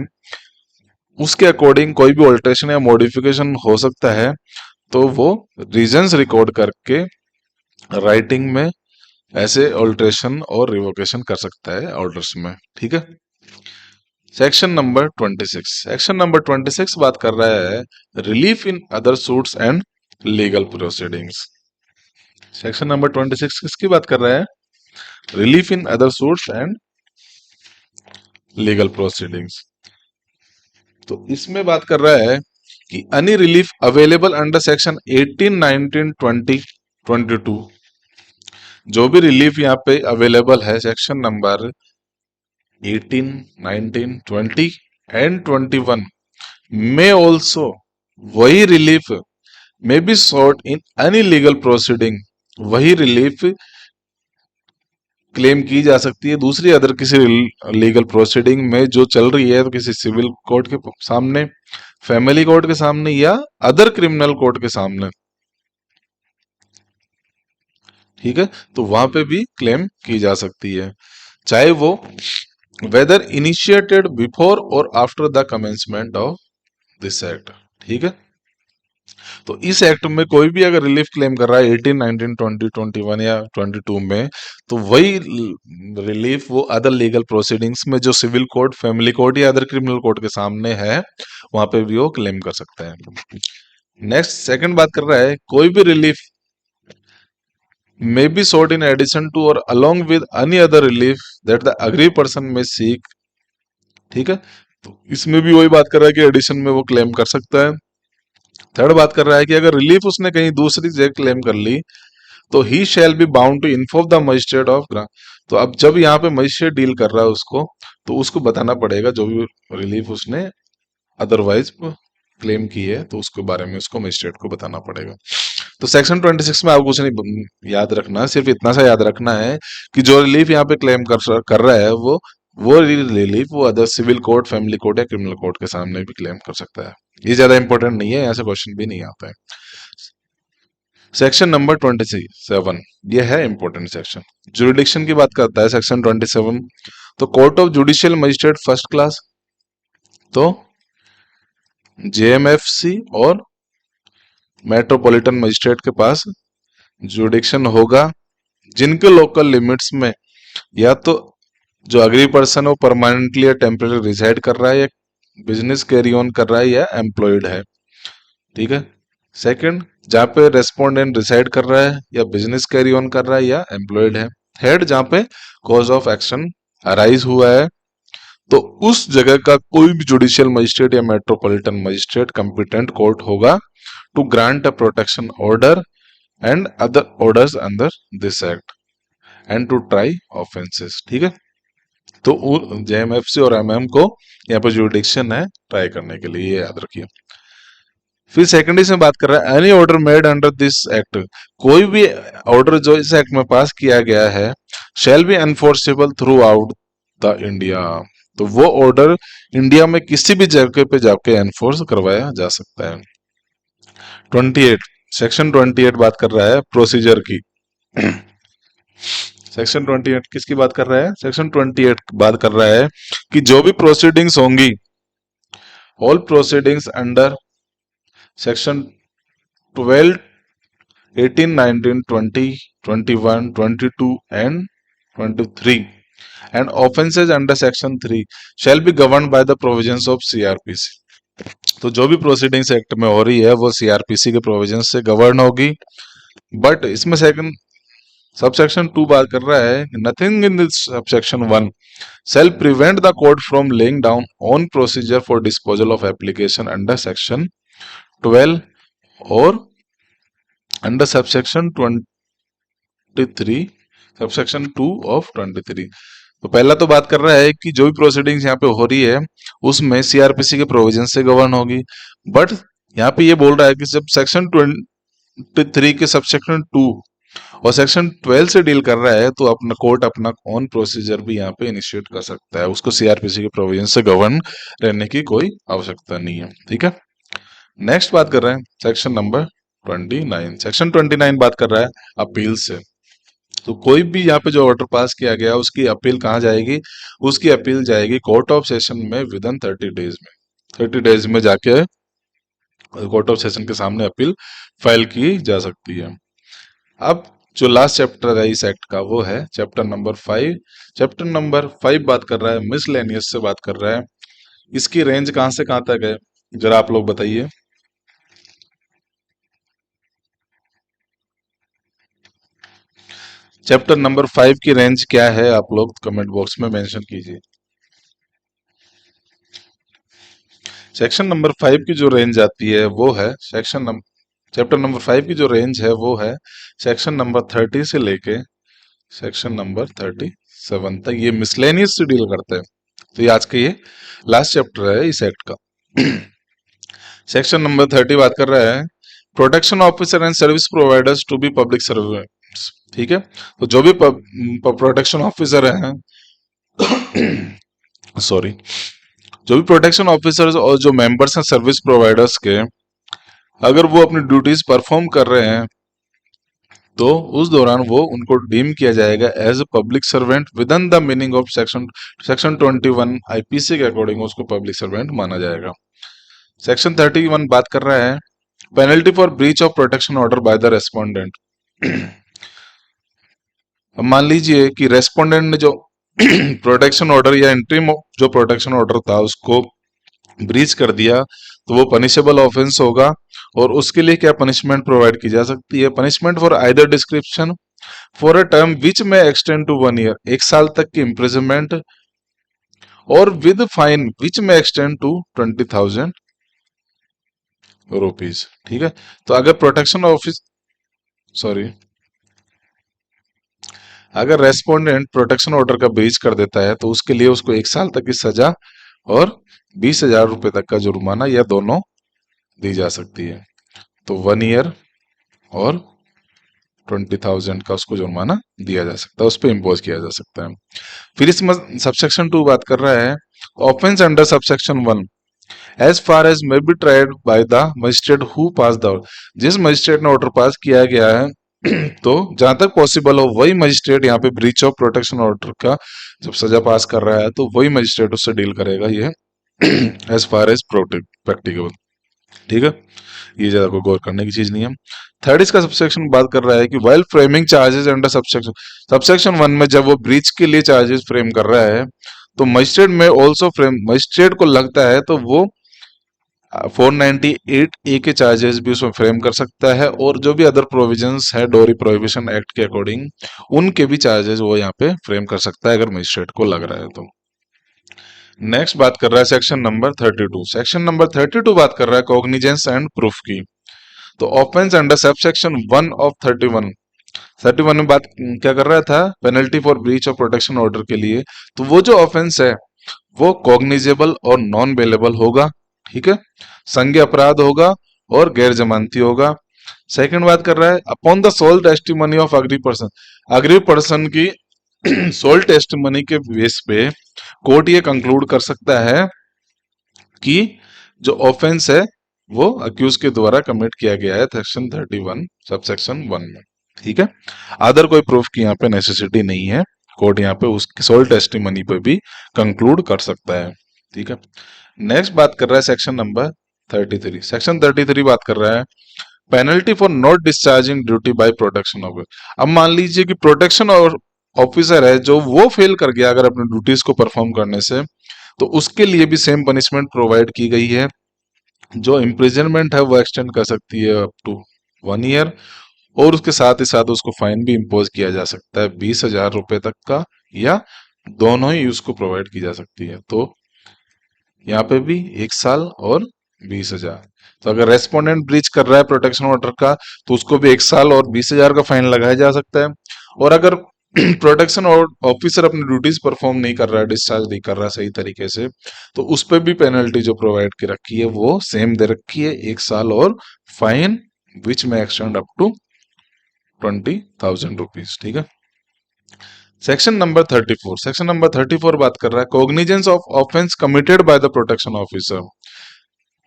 उसके अकॉर्डिंग कोई भी ऑल्टरेशन या मॉडिफिकेशन हो सकता है, तो वो रीजंस रिकॉर्ड करके राइटिंग में ऐसे ऑल्टरेशन और रिवोकेशन कर सकता है ऑर्डर्स में। ठीक है। Section number 26। सेक्शन नंबर 26 बात कर रहा है relief in other suits and legal proceedings. Section number 26 किसकी बात कर रहा है, relief in other suits and legal proceedings. तो इसमें बात कर रहा है कि any relief available under section 18, 19, 20, 22, जो भी रिलीफ यहाँ पे अवेलेबल है सेक्शन नंबर 18, 19, 20 एंड 21 में ऑल्सो, वही relief may be sought in any legal proceeding, वही रिलीफ क्लेम की जा सकती है दूसरी अदर किसी लीगल प्रोसीडिंग में जो चल रही है, तो किसी सिविल कोर्ट के सामने, फैमिली कोर्ट के सामने या अदर क्रिमिनल कोर्ट के सामने। ठीक है। तो वहां पे भी क्लेम की जा सकती है, चाहे वो वेदर इनिशिएटेड बिफोर और after the commencement of this act. ठीक है। तो इस एक्ट में कोई भी अगर रिलीफ क्लेम कर रहा है 18, 19, 20, 21 या 22 में, तो वही रिलीफ वो अदर लीगल प्रोसीडिंग्स में जो सिविल कोर्ट, फैमिली कोर्ट या अदर क्रिमिनल कोर्ट के सामने है वहां पे भी वो क्लेम कर सकता है। नेक्स्ट सेकंड बात कर रहा है कोई भी relief may be sought in addition to or along with any other relief that the aggrieved person may seek। ठीक है। तो इसमें भी वही बात कर रहा है कि एडिशन में वो क्लेम कर सकता है। थर्ड बात कर रहा है कि अगर रिलीफ उसने कहीं दूसरी जगह क्लेम कर ली तो he shall be bound to inform the magistrate of grant. तो अब जब यहाँ पे मजिस्ट्रेट डील कर रहा है उसको, तो उसको बताना पड़ेगा जो भी रिलीफ उसने अदरवाइज क्लेम की है तो उसके बारे में उसको मजिस्ट्रेट को बताना पड़ेगा। तो सेक्शन 26 में आपको कुछ नहीं याद रखना, सिर्फ इतना सा याद रखना है कि जो रिलीफ यहाँ पे क्लेम कर रहा है वो रिलीफ वो other civil court, family court या क्रिमिनल कोर्ट के सामने भी क्लेम कर सकता है। ये ज्यादा इंपॉर्टेंट नहीं है, यहाँ से क्वेश्चन भी नहीं आता है। सेक्शन नंबर 27 ये है इंपॉर्टेंट सेक्शन, जुरिडिक्शन की बात करता है सेक्शन 27। तो court of judicial magistrate first class, तो जेएमएफसी और मेट्रोपॉलिटन मजिस्ट्रेट के पास जुडिक्शन होगा जिनके लोकल लिमिट्स में या तो जो अग्री पर्सन है वो परमानेंटली या टेम्पररी रिसाइड कर रहा है या बिजनेस कैरी ऑन कर रहा है या एम्प्लॉयड है। ठीक है। सेकंड, जहां पे रेस्पोंडेंट रिसाइड कर रहा है या बिजनेस कैरी ऑन कर रहा है या एम्प्लॉयड है। थर्ड, जहां पे कॉज ऑफ एक्शन अराइज हुआ है तो उस जगह का कोई भी जुडिशियल मजिस्ट्रेट या मेट्रोपॉलिटन मजिस्ट्रेट कंपिटेंट कोर्ट होगा to grant a protection order and other orders under this act and to try offences. ठीक है। तो जेएमएफसी और एमएम को यहाँ पर जुडिक्शन है ट्राई करने के लिए, ये याद रखिए। फिर सेकेंडरी से बात कर रहा है any order made under this act, कोई भी ऑर्डर जो इस एक्ट में पास किया गया है shall be enforceable through out the India, तो वो ऑर्डर इंडिया में किसी भी जगह पे जाके एनफोर्स करवाया जा सकता है। 28 सेक्शन 28 बात कर रहा है प्रोसीजर की। सेक्शन 28 किसकी बात कर रहा है? सेक्शन 28 बात कर रहा है कि जो भी प्रोसीडिंग्स होंगी, all proceedings under section 12, 18, 19, 20, 21, 22 and 23 and offenses under section 3 shall be governed by the provisions of CRPC। तो जो भी प्रोसीडिंग्स एक्ट में हो रही है वो सीआरपीसी के प्रोविजन से गवर्न होगी। बट इसमें सेकंड सबसेक्शन 2 बात कर रहा है nothing in this subsection 1 shall prevent the court from laying down on procedure for disposal of application under section 12 or under subsection 23 subsection 2 of 23। तो पहला तो बात कर रहा है कि जो भी प्रोसीडिंग्स यहाँ पे हो रही है उसमें सीआरपीसी के प्रोविजन से गवर्न होगी। बट यहाँ पे ये बोल रहा है कि जब सेक्शन 23 के सबसेक्शन 2 और सेक्शन 12 से डील कर रहा है तो अपना कोर्ट अपना ऑन प्रोसीजर भी यहाँ पे इनिशिएट कर सकता है, उसको सीआरपीसी के प्रोविजन से गवर्न रहने की कोई आवश्यकता नहीं है। ठीक है, नेक्स्ट बात कर रहे हैं सेक्शन नंबर 29। सेक्शन 29 बात कर रहा है अपील से। तो कोई भी यहाँ पे जो ऑर्डर पास किया गया उसकी अपील कहाँ जाएगी? उसकी अपील जाएगी कोर्ट ऑफ सेशन में विद इन 30 डेज में। 30 डेज में जाके कोर्ट ऑफ सेशन के सामने अपील फाइल की जा सकती है। अब जो लास्ट चैप्टर है इस एक्ट का वो है चैप्टर नंबर 5। चैप्टर नंबर 5 बात कर रहा है मिसलेनियस से बात कर रहा है। इसकी रेंज कहाँ से कहाँ तक है जरा आप लोग बताइए। चैप्टर नंबर 5 की रेंज क्या है आप लोग कमेंट बॉक्स में मेंशन कीजिए। सेक्शन नंबर 5 की जो रेंज आती है वो है चैप्टर नंबर 5 की जो रेंज है वो है सेक्शन नंबर 30 से लेके सेक्शन नंबर 37 तक। ये मिसलेनियस से डील करते हैं। तो ये आज का ये लास्ट चैप्टर है इस एक्ट का। सेक्शन नंबर 30 बात कर रहा है protection officer and service providers to be public servants. ठीक है, तो जो भी प्रोटेक्शन ऑफिसर हैं सॉरी, जो भी प्रोटेक्शन ऑफिसर्स और जो मेंबर्स हैं सर्विस प्रोवाइडर्स के, अगर वो अपनी ड्यूटीज परफॉर्म कर रहे हैं तो उस दौरान वो उनको डीम किया जाएगा as a public servant within the meaning of section 21 IPC के अकॉर्डिंग उसको पब्लिक सर्वेंट माना जाएगा। सेक्शन 31 बात कर रहा है penalty for breach of protection order by the respondent. मान लीजिए कि रेस्पोंडेंट ने जो प्रोटेक्शन ऑर्डर या इंट्रीम जो प्रोटेक्शन ऑर्डर था उसको ब्रीच कर दिया तो वो पनिशेबल ऑफेंस होगा। और उसके लिए क्या पनिशमेंट प्रोवाइड की जा सकती है? Punishment for either description for a term which में एक्सटेंड टू 1 ईयर, 1 साल तक की इम्प्रिजनमेंट, और विद फाइन विच में एक्सटेंड टू 20,000 रुपीज। ठीक है, तो अगर प्रोटेक्शन ऑफिस अगर रेस्पोंडेंट प्रोटेक्शन ऑर्डर का ब्रीच कर देता है तो उसके लिए उसको 1 साल तक की सजा और 20,000 रुपए तक का जुर्माना या दोनों दी जा सकती है। तो 1 ईयर और 20,000 का उसको जुर्माना दिया जा सकता है, उस पर इम्पोज किया जा सकता है। फिर इसमें सबसेक्शन 2 बात कर रहा है offence under subsection 1 as far as may be tried by the magistrate who pass the order. जिस मजिस्ट्रेट ने ऑर्डर पास किया गया है तो जहां तक पॉसिबल हो वही मजिस्ट्रेट यहाँ पे ब्रीच ऑफ प्रोटेक्शन ऑर्डर का जब सजा पास कर रहा है तो वही मजिस्ट्रेट उससे डील करेगा, ये एज फार एज प्रैक्टिकेबल। ठीक है, ये ज्यादा कोई गौर करने की चीज नहीं है। थर्ड इसका सबसेक्शन बात कर रहा है कि while framing charges under subsection 1 में जब वो ब्रीच के लिए चार्जेस फ्रेम कर रहा है तो मजिस्ट्रेट में ऑल्सो फ्रेम, मजिस्ट्रेट को लगता है तो वो 498A के चार्जेस भी उसमें फ्रेम कर सकता है और जो भी अदर प्रोविजंस है डोरी प्रोहिबिशन एक्ट के अकॉर्डिंग उनके भी चार्जेस वो यहाँ पे फ्रेम कर सकता है अगर मजिस्ट्रेट को लग रहा है तो। नेक्स्ट बात कर रहा है सेक्शन नंबर 32। सेक्शन नंबर 32 बात कर रहा है कॉग्निजेंस एंड प्रूफ की। तो ऑफेंस अंडर सबसेक्शन 1 ऑफ 31 में बात क्या कर रहा था? Penalty for breach of protection order के लिए। तो वो जो ऑफेंस है वो कॉग्निजेबल और नॉन बेलेबल होगा। ठीक है, संज्ञ अपराध होगा और गैर जमानती होगा। सेकंड बात कर रहा है upon the sole testimony of aggrieved person की सोल टेस्टिमनी के बेस पे कोर्ट ये कंक्लूड कर सकता है कि जो ऑफेंस है वो अक्यूज के द्वारा कमिट किया गया है सेक्शन 31 सबसेक्शन 1 में। ठीक है, अदर कोई प्रूफ की यहाँ पे नेसेसिटी नहीं है, कोर्ट यहाँ पे उसकी सोल टेस्टिमनी पे भी कंक्लूड कर सकता है। ठीक है, नेक्स्ट बात कर रहा है सेक्शन नंबर 33। सेक्शन 33 बात कर रहा है penalty for not discharging duty by protection officer. अब मान लीजिए कि प्रोटेक्शन और ऑफिसर है जो वो फेल कर गया अगर अपने ड्यूटीज को परफॉर्म करने से, तो उसके लिए भी सेम पनिशमेंट प्रोवाइड की गई है। जो इम्प्रिजनमेंट है वो एक्सटेंड कर सकती है अप टू 1 ईयर, और उसके साथ ही साथ उसको फाइन भी इम्पोज किया जा सकता है 20,000 रुपए तक का, या दोनों ही उसको प्रोवाइड की जा सकती है। तो यहाँ पे भी 1 साल और 20,000। तो अगर रेस्पोंडेंट ब्रीच कर रहा है प्रोटेक्शन ऑर्डर का तो उसको भी 1 साल और 20,000 का फाइन लगाया जा सकता है। और अगर प्रोटेक्शन ऑफिसर अपनी ड्यूटीज परफॉर्म नहीं कर रहा है, डिस्चार्ज नहीं कर रहा सही तरीके से, तो उस पर भी पेनल्टी जो प्रोवाइड की रखी है वो सेम दे रखी है, 1 साल और फाइन विच में एक्सटेंड अप टू 20,000 रुपीज। ठीक है, सेक्शन नंबर 34। सेक्शन नंबर 34 बात कर रहा है cognizance of offence committed by the protection officer.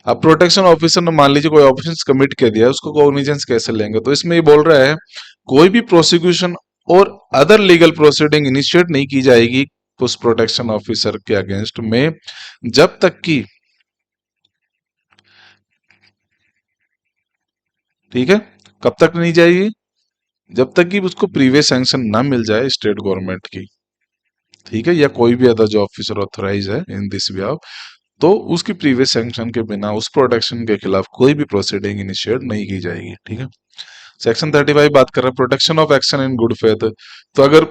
अब प्रोटेक्शन ऑफिसर ने मान लीजिए कोई ऑफेंस कमिट कर दिया, उसको कॉग्निजेंस कैसे लेंगे? तो इसमें ये बोल रहा है कोई भी प्रोसिक्यूशन और अदर लीगल प्रोसीडिंग इनिशिएट नहीं की जाएगी उस प्रोटेक्शन ऑफिसर के अगेंस्ट में जब तक कि, ठीक है, कब तक नहीं जाएगी? जब तक कि उसको प्रीवियस सैंक्शन ना मिल जाए स्टेट गवर्नमेंट की, ठीक है, या कोई भी अदर जो ऑफिसर ऑथराइज है इन दिस वे, तो उसकी प्रीवियस सैंक्शन के बिना उस प्रोटेक्शन के खिलाफ कोई भी प्रोसीडिंग इनिशिएट नहीं की जाएगी। ठीक है, सेक्शन 35 बात कर रहा है protection of action in good faith. तो अगर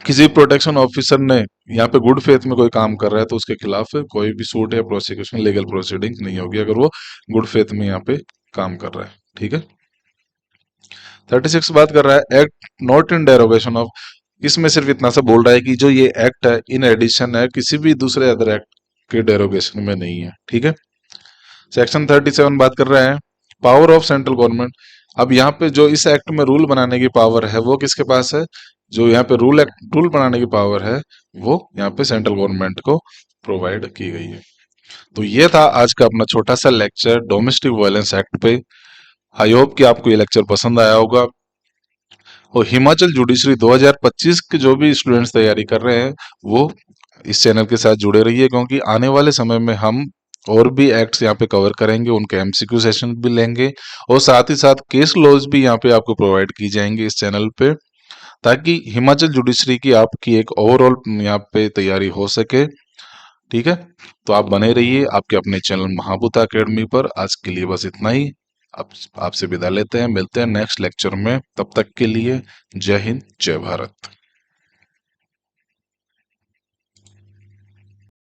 किसी प्रोटेक्शन ऑफिसर ने यहाँ पे गुड फेथ में कोई काम कर रहा है तो उसके खिलाफ कोई भी सूट या प्रोसिक्यूशन लीगल प्रोसीडिंग नहीं होगी अगर वो गुड फेथ में यहाँ पे काम कर रहा है। ठीक है, 36 बात कर रहा है act not in derogation of. इसमें सिर्फ इतना सा बोल रहा है कि जो ये एक्ट है इन एडिशन है, किसी भी दूसरे अदर एक्ट के डेरोगेशन में नहीं है। ठीक है, सेक्शन 37 बात कर रहा है पावर ऑफ सेंट्रल गवर्नमेंट। अब यहाँ पे जो इस एक्ट में रूल बनाने की पावर है वो किसके पास है? जो यहाँ पे रूल बनाने की पावर है वो यहाँ पे सेंट्रल गवर्नमेंट को प्रोवाइड की गई है। तो ये था आज का अपना छोटा सा लेक्चर डोमेस्टिक वायलेंस एक्ट पे। आई होप कि आपको ये लेक्चर पसंद आया होगा। और हिमाचल जुडिशरी 2025 के जो भी स्टूडेंट्स तैयारी कर रहे हैं वो इस चैनल के साथ जुड़े रहिए, क्योंकि आने वाले समय में हम और भी एक्ट्स यहाँ पे कवर करेंगे, उनके एमसीक्यू सेशन भी लेंगे, और साथ ही साथ केस लॉज भी यहाँ पे आपको प्रोवाइड की जाएंगे इस चैनल पे, ताकि हिमाचल जुडिशरी की आपकी एक ओवरऑल यहाँ पे तैयारी हो सके। ठीक है, तो आप बने रहिए आपके अपने चैनल महाबूता अकेडमी पर। आज के लिए बस इतना ही। आप आपसे विदा लेते हैं, मिलते हैं नेक्स्ट लेक्चर में। तब तक के लिए जय हिंद, जय भारत।